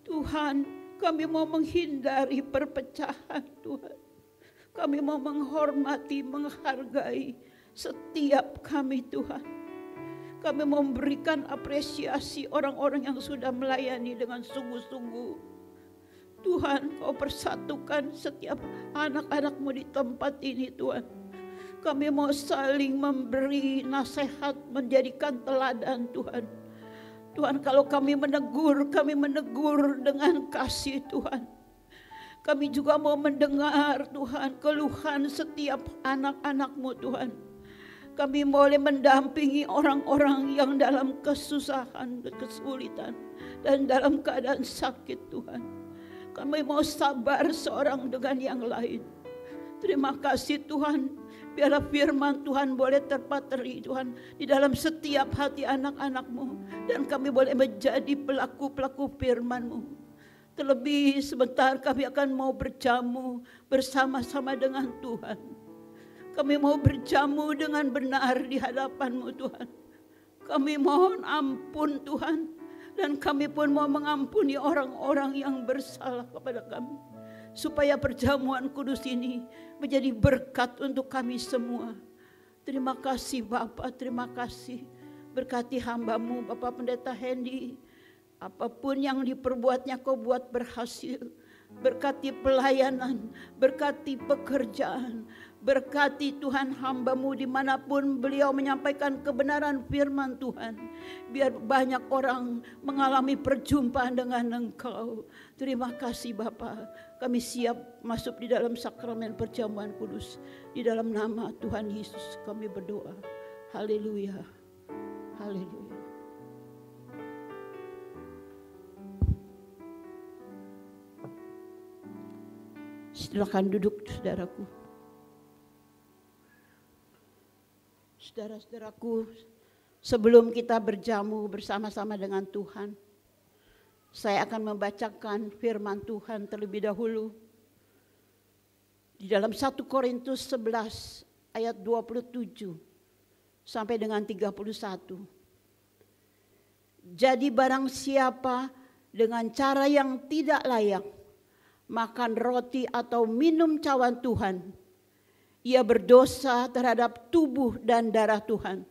Tuhan, kami mau menghindari perpecahan Tuhan. Kami mau menghormati, menghargai setiap kami Tuhan. Kami mau memberikan apresiasi orang-orang yang sudah melayani dengan sungguh-sungguh. Tuhan, Kau persatukan setiap anak-anak-Mu di tempat ini Tuhan. Kami mau saling memberi nasihat, menjadikan teladan Tuhan. Tuhan, kalau kami menegur dengan kasih Tuhan. Kami juga mau mendengar Tuhan keluhan setiap anak-anak-Mu Tuhan. Kami boleh mendampingi orang-orang yang dalam kesusahan, kesulitan, dan dalam keadaan sakit Tuhan. Kami mau sabar seorang dengan yang lain. Terima kasih Tuhan, biarlah firman Tuhan boleh terpatri Tuhan di dalam setiap hati anak-anak-Mu. Dan kami boleh menjadi pelaku-pelaku firman-Mu. Terlebih sebentar kami akan mau berjamu bersama-sama dengan Tuhan. Kami mau berjamu dengan benar di hadapan-Mu Tuhan. Kami mohon ampun Tuhan. Dan kami pun mau mengampuni orang-orang yang bersalah kepada kami. supaya perjamuan kudus ini menjadi berkat untuk kami semua. Terima kasih Bapa, terima kasih. Berkati hamba-Mu Bapak Pendeta Hendy. Apapun yang diperbuatnya Kau buat berhasil. Berkati pelayanan, berkati pekerjaan, berkati Tuhan hamba-Mu dimanapun beliau menyampaikan kebenaran firman Tuhan. Biar banyak orang mengalami perjumpaan dengan Engkau. Terima kasih Bapa. Kami siap masuk di dalam sakramen perjamuan kudus. Di dalam nama Tuhan Yesus kami berdoa. Haleluya. Haleluya. Silakan duduk saudaraku. Saudara-saudaraku, sebelum kita berjamu bersama-sama dengan Tuhan, saya akan membacakan firman Tuhan terlebih dahulu. Di dalam 1 Korintus 11 ayat 27 sampai dengan 31. Jadi barang siapa dengan cara yang tidak layak makan roti atau minum cawan Tuhan, ia berdosa terhadap tubuh dan darah Tuhan.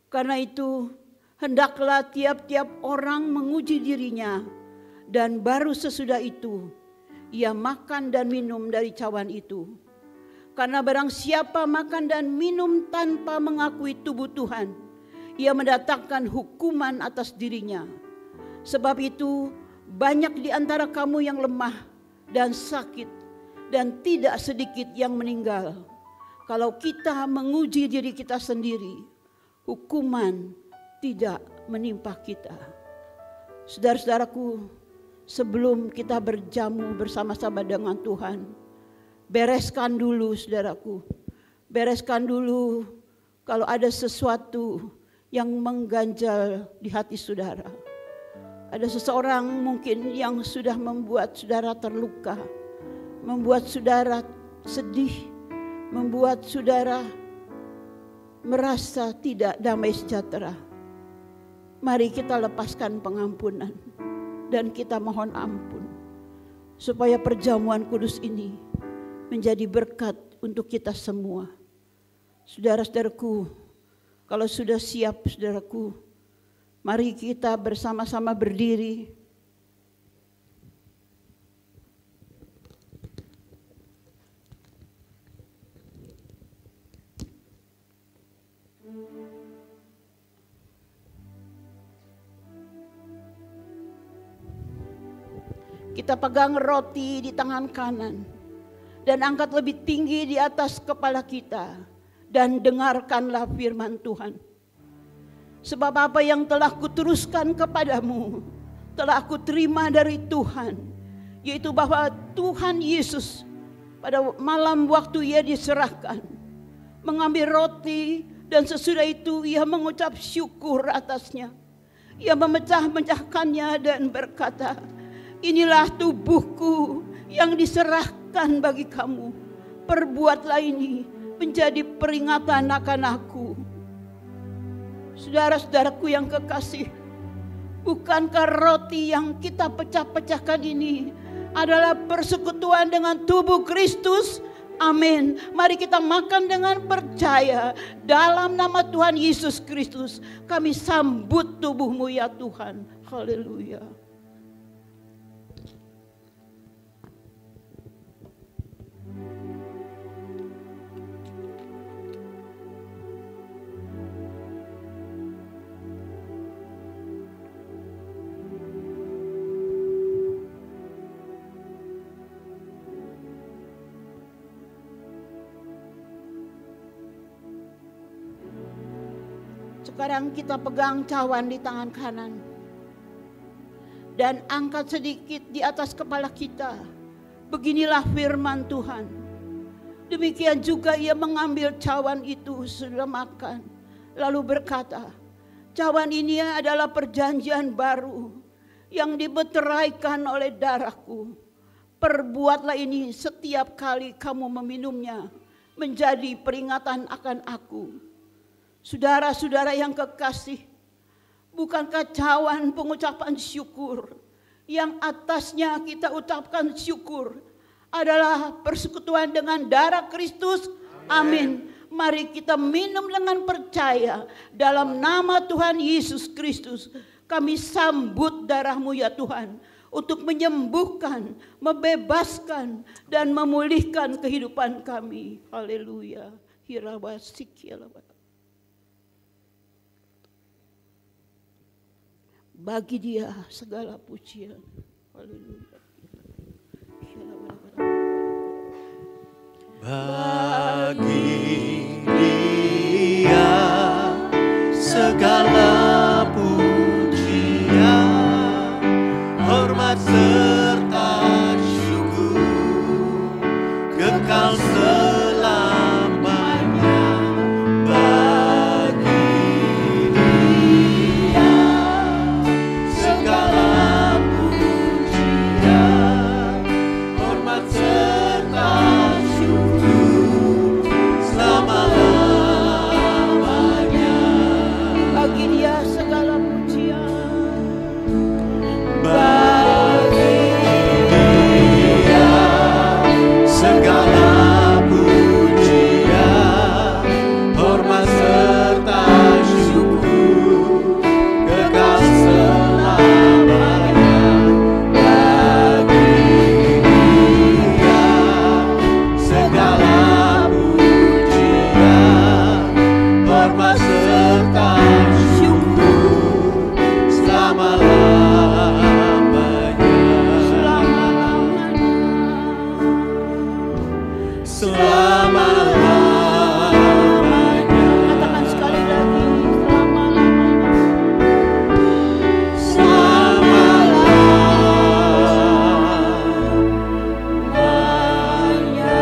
Karena itu, hendaklah tiap-tiap orang menguji dirinya, dan baru sesudah itu, ia makan dan minum dari cawan itu. Karena barang siapa makan dan minum tanpa mengakui tubuh Tuhan, ia mendatangkan hukuman atas dirinya. Sebab itu, banyak di antara kamu yang lemah dan sakit, dan tidak sedikit yang meninggal. Kalau kita menguji diri kita sendiri, hukuman tidak menimpa kita. Saudara-saudaraku, sebelum kita berjamu bersama-sama dengan Tuhan, bereskan dulu saudaraku. Bereskan dulu kalau ada sesuatu yang mengganjal di hati saudara. Ada seseorang mungkin yang sudah membuat saudara terluka, membuat saudara sedih, membuat saudara merasa tidak damai sejahtera. Mari kita lepaskan pengampunan dan kita mohon ampun, supaya perjamuan kudus ini menjadi berkat untuk kita semua. Saudara-saudaraku, kalau sudah siap saudaraku, mari kita bersama-sama berdiri. Kita pegang roti di tangan kanan dan angkat lebih tinggi di atas kepala kita dan dengarkanlah firman Tuhan. Sebab apa yang telah kuteruskan kepadamu telah aku terima dari Tuhan, yaitu bahwa Tuhan Yesus pada malam waktu ia diserahkan, mengambil roti dan sesudah itu ia mengucap syukur atasnya. Ia memecah-mecahkannya dan berkata, inilah tubuhku yang diserahkan bagi kamu. Perbuatlah ini menjadi peringatan akan aku. Saudara-saudaraku yang kekasih, bukankah roti yang kita pecah-pecahkan ini adalah persekutuan dengan tubuh Kristus? Amin. Mari kita makan dengan percaya. Dalam nama Tuhan Yesus Kristus, kami sambut tubuh-Mu ya Tuhan. Haleluya. Sekarang kita pegang cawan di tangan kanan dan angkat sedikit di atas kepala kita. Beginilah firman Tuhan. Demikian juga ia mengambil cawan itu sudah makan, lalu berkata, cawan ini adalah perjanjian baru yang dimeteraikan oleh darahku. Perbuatlah ini setiap kali kamu meminumnya, menjadi peringatan akan aku. Saudara-saudara yang kekasih, bukankah cawan pengucapan syukur yang atasnya kita ucapkan syukur adalah persekutuan dengan darah Kristus. Amin. Mari kita minum dengan percaya dalam nama Tuhan Yesus Kristus. Kami sambut darah-Mu ya Tuhan, untuk menyembuhkan, membebaskan, dan memulihkan kehidupan kami. Haleluya. Bagi Dia segala pujian. Haleluya. Bagi Dia segala pujian, hormat serta syukur kekal selamanya. Bagi Dia segala pujian, hormat serta syukur selama-lamanya. Bagi Dia segala pujian. Bagi Dia segala pujian, hormat serta syukur kekal selamanya. Bagi Dia segala pujian, hormat serta syukur selama-lamanya. Selama-lamanya. Katakan sekali lagi, selama-lamanya. Selama-lamanya.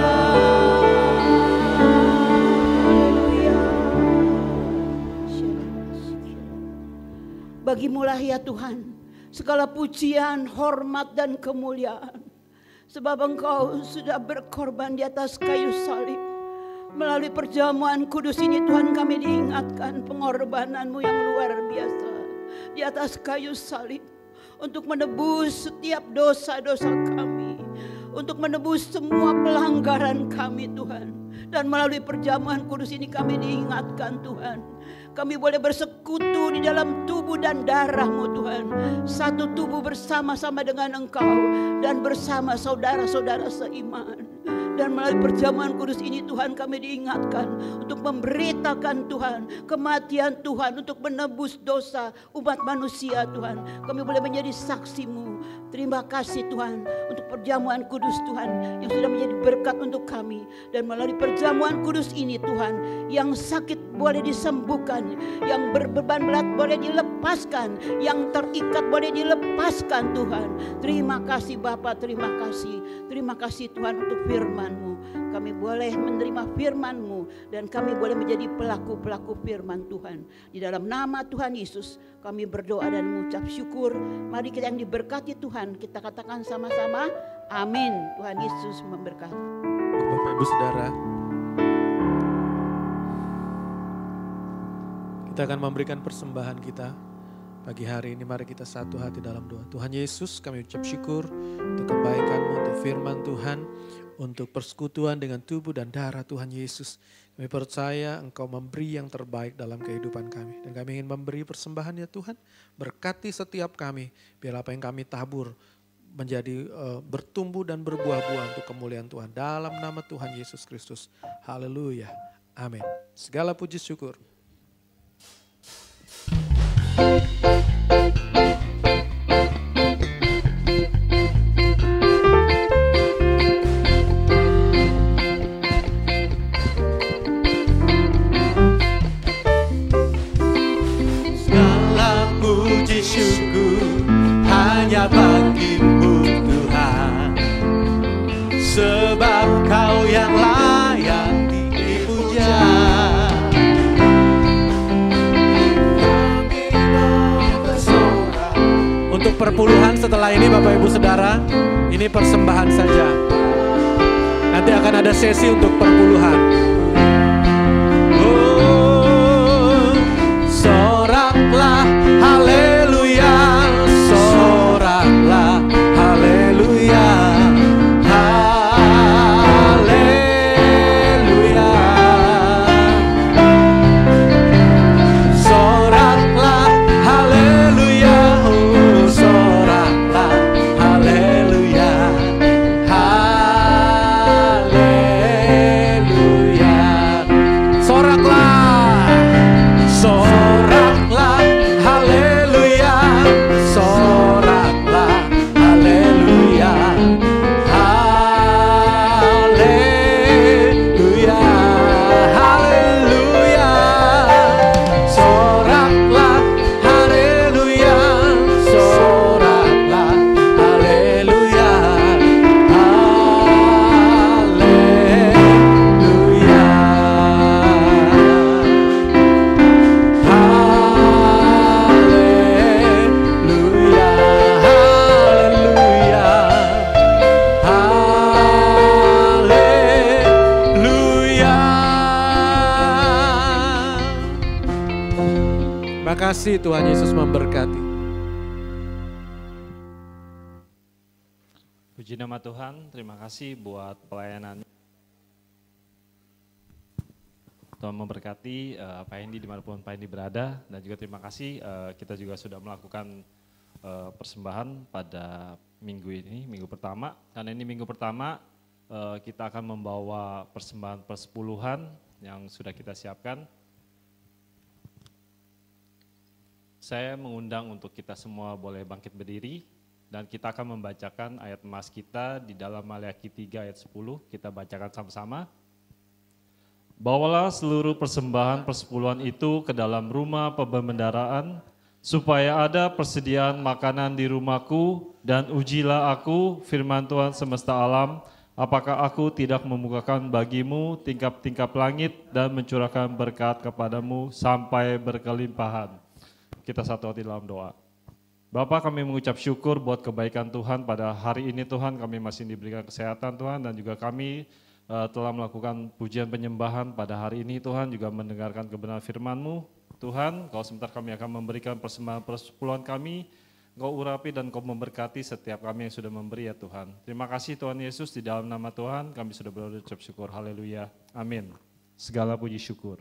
Bagimu-lah ya Tuhan segala pujian, hormat, dan kemuliaan. Sebab Engkau sudah berkorban di atas kayu salib. Melalui perjamuan kudus ini Tuhan, kami diingatkan pengorbanan-Mu yang luar biasa di atas kayu salib, untuk menebus setiap dosa-dosa kami, untuk menebus semua pelanggaran kami Tuhan. Dan melalui perjamuan kudus ini kami diingatkan Tuhan, kami boleh bersekutu di dalam tubuh dan darah-Mu Tuhan. Satu tubuh bersama-sama dengan Engkau dan bersama saudara-saudara seiman. Dan melalui perjamuan kudus ini Tuhan, kami diingatkan untuk memberitakan Tuhan kematian Tuhan, untuk menebus dosa umat manusia Tuhan. Kami boleh menjadi saksi-Mu. Terima kasih Tuhan untuk perjamuan kudus Tuhan yang sudah menjadi berkat untuk kami. Dan melalui perjamuan kudus ini Tuhan, yang sakit boleh disembuhkan, yang berbeban berat boleh dilepaskan, yang terikat boleh dilepaskan Tuhan. Terima kasih Bapa, terima kasih. Terima kasih Tuhan untuk firman-Mu. Kami boleh menerima firman-Mu dan kami boleh menjadi pelaku-pelaku firman Tuhan. Di dalam nama Tuhan Yesus kami berdoa dan mengucap syukur. Mari kita yang diberkati Tuhan, kita katakan sama-sama, amin. Tuhan Yesus memberkati. Bapak Ibu Saudara, kita akan memberikan persembahan kita pagi hari ini. Mari kita satu hati dalam doa. Tuhan Yesus, kami ucap syukur untuk kebaikan-Mu, untuk firman Tuhan, untuk persekutuan dengan tubuh dan darah Tuhan Yesus. Kami percaya Engkau memberi yang terbaik dalam kehidupan kami. Dan kami ingin memberi persembahan ya Tuhan. Berkati setiap kami, biar apa yang kami tabur menjadi bertumbuh dan berbuah-buah untuk kemuliaan Tuhan. Dalam nama Tuhan Yesus Kristus. Haleluya. Amin. Segala puji syukur. Segala puji syukur hanya bagi-Mu Tuhan, sebab Kau yang layak dipuja. Untuk perpuluhan setelah ini Bapak Ibu Saudara, ini persembahan saja. Nanti akan ada sesi untuk perpuluhan. Oh, soraklah haleluya, soraklah kasih, Tuhan Yesus memberkati. Puji nama Tuhan, terima kasih buat pelayanannya. Tuhan memberkati Pak Hendy dimanapun Pak Hendy berada, dan juga terima kasih kita juga sudah melakukan persembahan pada minggu ini, minggu pertama. Karena ini minggu pertama kita akan membawa persembahan persepuluhan yang sudah kita siapkan. Saya mengundang untuk kita semua boleh bangkit berdiri. Dan kita akan membacakan ayat emas kita di dalam Maleakhi 3 ayat 10, kita bacakan sama-sama. Bawalah seluruh persembahan persepuluhan itu ke dalam rumah pembendaraan, supaya ada persediaan makanan di rumahku, dan ujilah aku, firman Tuhan semesta alam, apakah aku tidak membukakan bagimu tingkap-tingkap langit dan mencurahkan berkat kepadamu sampai berkelimpahan. Kita satu hati dalam doa. Bapak, kami mengucap syukur buat kebaikan Tuhan pada hari ini Tuhan, kami masih diberikan kesehatan Tuhan, dan juga kami telah melakukan pujian penyembahan pada hari ini Tuhan, juga mendengarkan kebenaran firman-Mu. Tuhan, Kau sebentar kami akan memberikan persembahan persepuluhan kami, Kau urapi dan Kau memberkati setiap kami yang sudah memberi ya Tuhan. Terima kasih Tuhan Yesus, di dalam nama Tuhan kami sudah berucap syukur, haleluya, amin. Segala puji syukur.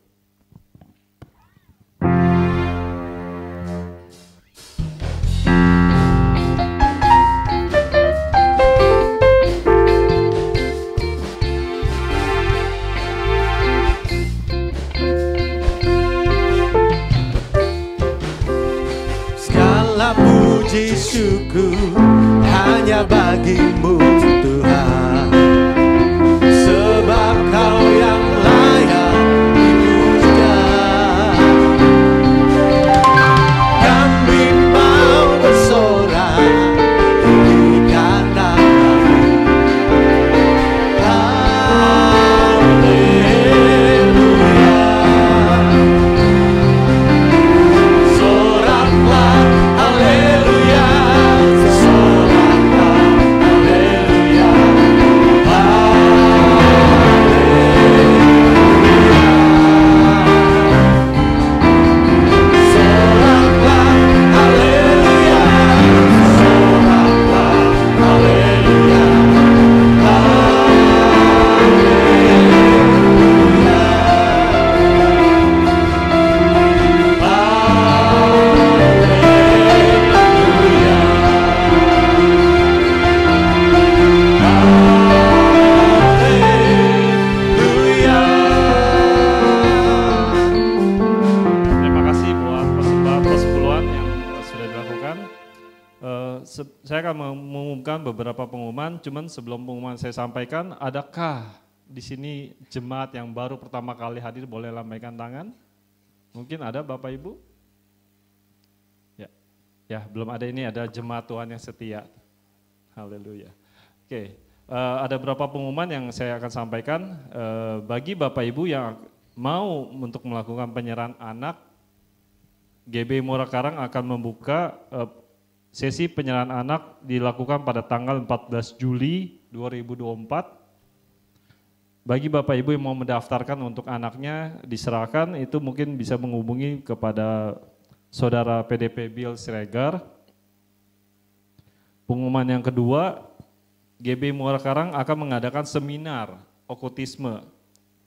Puji syukur hanya bagimu Tuhan, sebab Kau yang layak dipuja. Kami mau bersorak di kanan-Mu. Haleluya. Soraklah haleluya. Saya akan mengumumkan beberapa pengumuman, cuman sebelum pengumuman saya sampaikan, adakah di sini jemaat yang baru pertama kali hadir boleh lambaikan tangan? Mungkin ada Bapak Ibu? Ya, belum ada, ini ada jemaat Tuhan yang setia. Haleluya. Oke, ada beberapa pengumuman yang saya akan sampaikan. Bagi Bapak Ibu yang mau untuk melakukan penyerahan anak, GB Muara Karang akan membuka sesi penyerahan anak dilakukan pada tanggal 14 Juli 2024. Bagi Bapak Ibu yang mau mendaftarkan untuk anaknya diserahkan, itu mungkin bisa menghubungi kepada Saudara PDP Bill Siregar. Pengumuman yang kedua, GB Muara Karang akan mengadakan seminar okultisme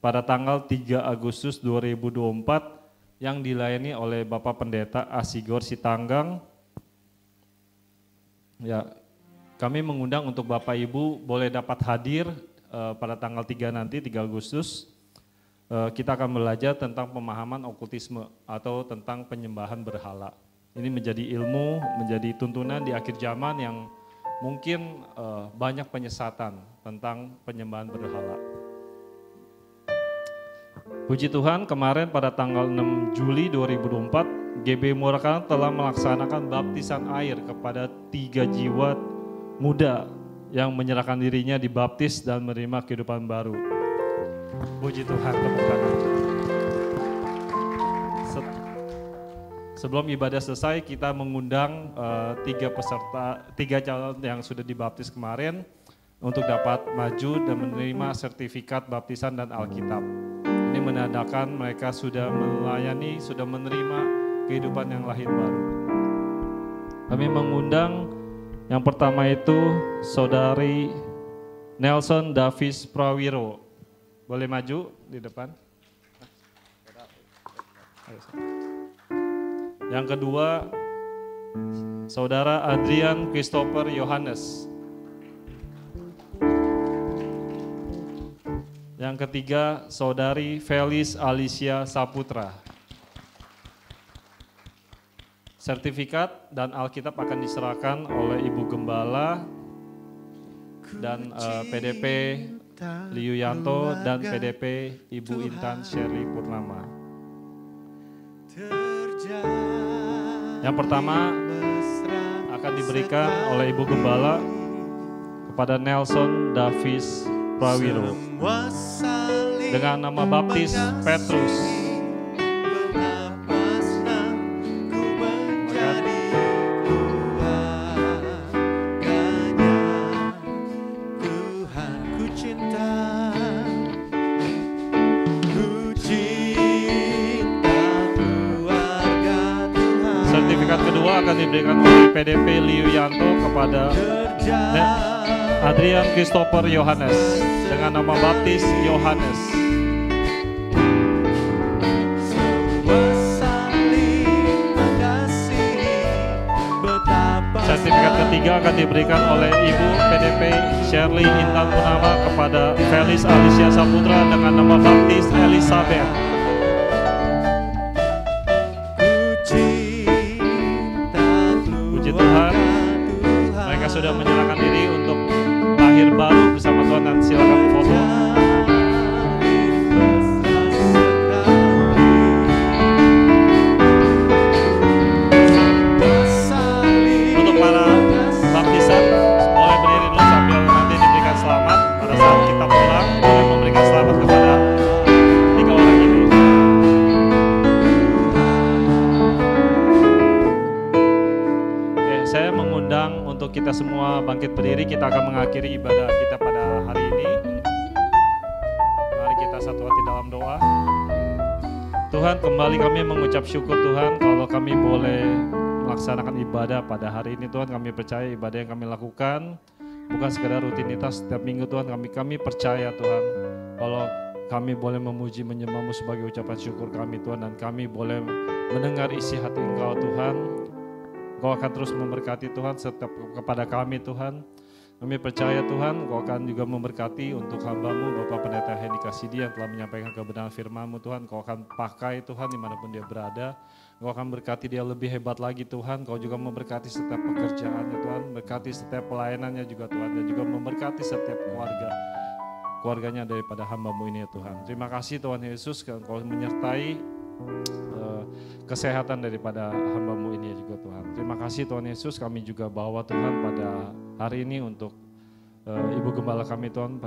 pada tanggal 3 Agustus 2024 yang dilayani oleh Bapak Pendeta Asigor Sitanggang. Ya, kami mengundang untuk Bapak Ibu boleh dapat hadir pada tanggal 3 nanti, 3 Agustus. Kita akan belajar tentang pemahaman okultisme atau tentang penyembahan berhala. Ini menjadi ilmu, menjadi tuntunan di akhir zaman yang mungkin banyak penyesatan tentang penyembahan berhala. Puji Tuhan, kemarin pada tanggal 6 Juli 2024, GB Muara Karang telah melaksanakan baptisan air kepada 3 jiwa muda yang menyerahkan dirinya dibaptis dan menerima kehidupan baru. Puji Tuhan, tepuk tangan. Sebelum ibadah selesai, kita mengundang 3 calon yang sudah dibaptis kemarin untuk dapat maju dan menerima sertifikat baptisan dan Alkitab. Ini menandakan mereka sudah melayani, sudah menerima kehidupan yang lahir baru. Kami mengundang yang pertama itu Saudari Nelson Davis Prawiro. Boleh maju di depan. Yang kedua, Saudara Adrian Christopher Yohanes. Yang ketiga, Saudari Felis Alicia Saputra. Sertifikat dan Alkitab akan diserahkan oleh Ibu Gembala dan PDP Liu Yanto dan PDP Ibu Intan Shirley Purnama. Yang pertama akan diberikan oleh Ibu Gembala kepada Nelson Davis Prawiro dengan nama baptis Petrus. Sertifikat kedua akan diberikan oleh PDP Liu Yanto kepada Adrian Christopher Yohanes dengan nama baptis Yohanes. Sertifikat ketiga akan diberikan oleh Ibu PDP Shirley Intan Purnama kepada Felis Alicia Saputra dengan nama baptis Elizabeth. Puji Tuhan, mereka sudah menyerahkan diri untuk lahir baru bersama Tuhan, dan silakan foto. Untuk para baptisan, boleh berdiri dulu sambil nanti diberikan selamat. Pada saat kita pulang, boleh memberikan selamat kepada 3 orang ini. Oke, saya mengundang untuk kita semua bangkit berdiri. Kita akan mengakhiri ibadah kita pada hari ini. Mari kita satu hati dalam doa. Tuhan, kembali kami mengucap syukur Tuhan kalau kami boleh melaksanakan ibadah pada hari ini. Tuhan, kami percaya ibadah yang kami lakukan bukan sekedar rutinitas setiap minggu Tuhan. Kami percaya Tuhan kalau kami boleh memuji menyembah-Mu sebagai ucapan syukur kami Tuhan, dan kami boleh mendengar isi hati Engkau Tuhan. Engkau akan terus memberkati Tuhan setiap kepada kami Tuhan. Kami percaya Tuhan, Engkau akan juga memberkati untuk hamba-Mu Bapak Pendeta Hendy Kasidi yang telah menyampaikan kebenaran firman-Mu Tuhan. Engkau akan pakai Tuhan dimanapun dia berada. Engkau akan berkati dia lebih hebat lagi Tuhan. Engkau juga memberkati setiap pekerjaannya Tuhan, berkati setiap pelayanannya juga Tuhan, dan juga memberkati setiap keluarganya daripada hamba-Mu ini ya Tuhan. Terima kasih Tuhan Yesus, Engkau menyertai kesehatan daripada hamba-Mu ini juga Tuhan. Terima kasih Tuhan Yesus, kami juga bawa Tuhan pada hari ini untuk Ibu Gembala kami Tuhan,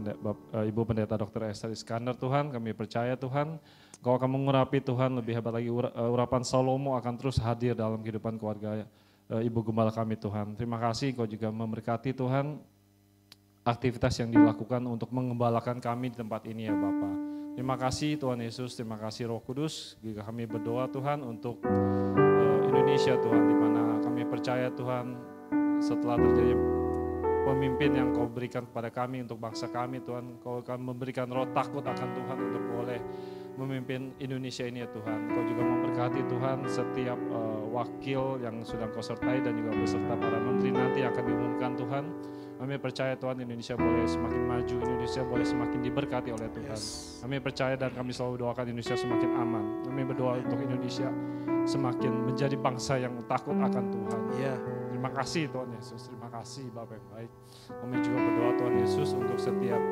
Ibu Pendeta Dr. Esther Iskandar Tuhan. Kami percaya Tuhan, Kau akan mengurapi Tuhan lebih hebat lagi, urapan Salomo akan terus hadir dalam kehidupan keluarga Ibu Gembala kami Tuhan. Terima kasih Kau juga memberkati Tuhan aktivitas yang dilakukan untuk mengembalakan kami di tempat ini ya Bapa. Terima kasih Tuhan Yesus, terima kasih Roh Kudus. Jika kami berdoa Tuhan untuk Indonesia Tuhan, di mana kami percaya Tuhan setelah terjadi pemimpin yang Kau berikan kepada kami untuk bangsa kami Tuhan, Kau akan memberikan roh takut akan Tuhan untuk boleh memimpin Indonesia ini ya Tuhan. Kau juga memberkati Tuhan setiap wakil yang sudah Kau sertai dan juga beserta para menteri nanti yang akan diumumkan Tuhan. Kami percaya Tuhan Indonesia boleh semakin maju, Indonesia boleh semakin diberkati oleh Tuhan. Kami percaya dan kami selalu doakan Indonesia semakin aman. Kami berdoa untuk Indonesia semakin menjadi bangsa yang takut akan Tuhan. Terima kasih Tuhan Yesus, terima kasih Bapak yang baik. Kami juga berdoa Tuhan Yesus untuk setiap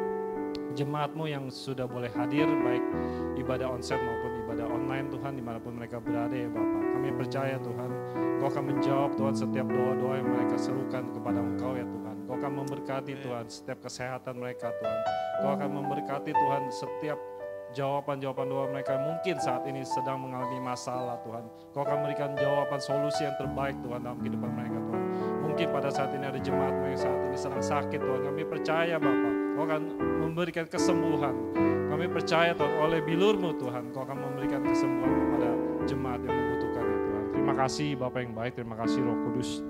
jemaat-Mu yang sudah boleh hadir, baik ibadah onsite maupun ibadah online Tuhan, dimanapun mereka berada ya Bapak. Kami percaya Tuhan, Engkau akan menjawab Tuhan setiap doa-doa yang mereka serukan kepada Engkau ya Tuhan. Engkau akan memberkati Tuhan setiap kesehatan mereka Tuhan. Engkau akan memberkati Tuhan setiap jawaban-jawaban doa mereka mungkin saat ini sedang mengalami masalah Tuhan. Engkau akan memberikan jawaban solusi yang terbaik Tuhan dalam kehidupan mereka Tuhan. Mungkin pada saat ini ada jemaat yang saat ini sedang sakit Tuhan. Kami percaya Bapak, Engkau akan memberikan kesembuhan. Kami percaya Tuhan oleh bilur-Mu Tuhan, Engkau akan memberikan kesembuhan kepada jemaat yang membutuhkan ya Tuhan. Terima kasih Bapak yang baik, terima kasih Roh Kudus.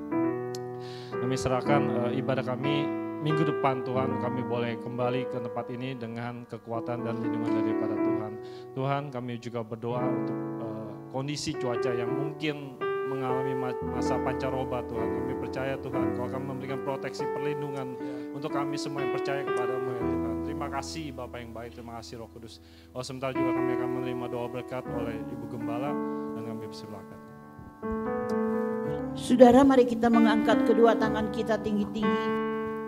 Kami serahkan ibadah kami minggu depan Tuhan, kami boleh kembali ke tempat ini dengan kekuatan dan lindungan daripada Tuhan. Tuhan, kami juga berdoa untuk kondisi cuaca yang mungkin mengalami masa pancaroba Tuhan. Kami percaya Tuhan, Kau akan memberikan proteksi perlindungan untuk kami semua yang percaya kepada-Mu ya Tuhan. Terima kasih Bapak yang baik, terima kasih Roh Kudus. Sebentar juga kami akan menerima doa berkat oleh Ibu Gembala dan kami persilakan. Saudara, mari kita mengangkat kedua tangan kita tinggi-tinggi.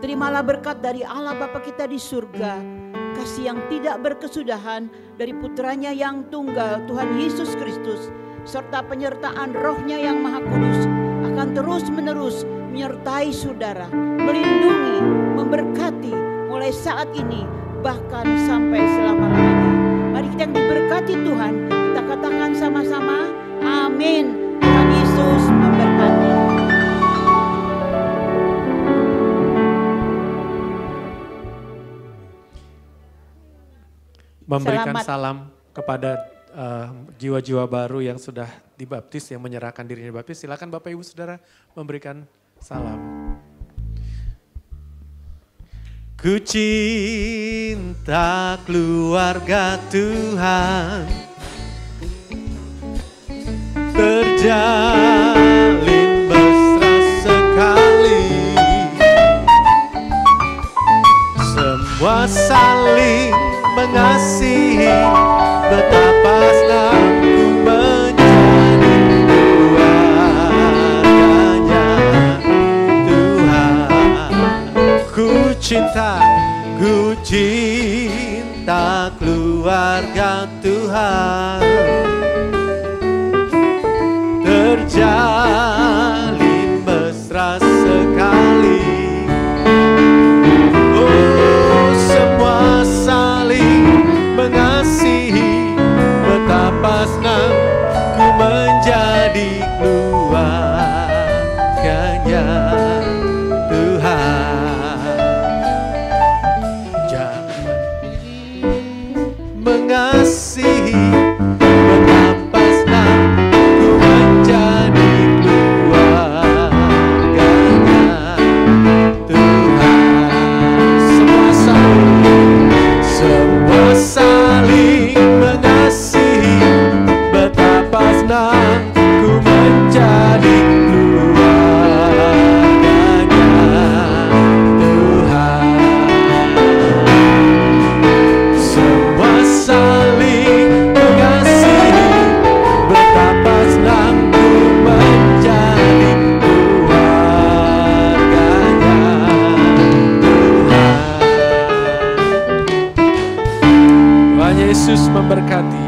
Terimalah berkat dari Allah Bapa kita di surga, kasih yang tidak berkesudahan dari putranya yang tunggal Tuhan Yesus Kristus, serta penyertaan Roh-Nya yang Maha Kudus akan terus-menerus menyertai saudara, melindungi, memberkati mulai saat ini bahkan sampai selama-lamanya. Mari kita yang diberkati Tuhan, kita katakan sama-sama, amin. Tuhan Yesus memberkati. Memberikan salam kepada jiwa-jiwa baru yang sudah dibaptis, yang menyerahkan dirinya dibaptis. Silakan Bapak Ibu Saudara memberikan salam. Ku cinta keluarga Tuhan, terjalin mesra sekali, semua saling mengasihi, betapa senangku menjadi keluarganya Tuhan. Ku cinta keluarga Tuhan, terjalin mesra sekali. Oh, semua saling mengasihi, betapa senang ku menjadi keluarganya Tuhan. Jangan mengasihi, betapa senang ku menjadi keluarganya Tuhan. Semua saling mengasihi, betapa senang ku menjadi keluarganya Tuhan. Semua saling mengasihi, betapa senang ku menjadi keluarganya Tuhan. Tuhan Yesus memberkati.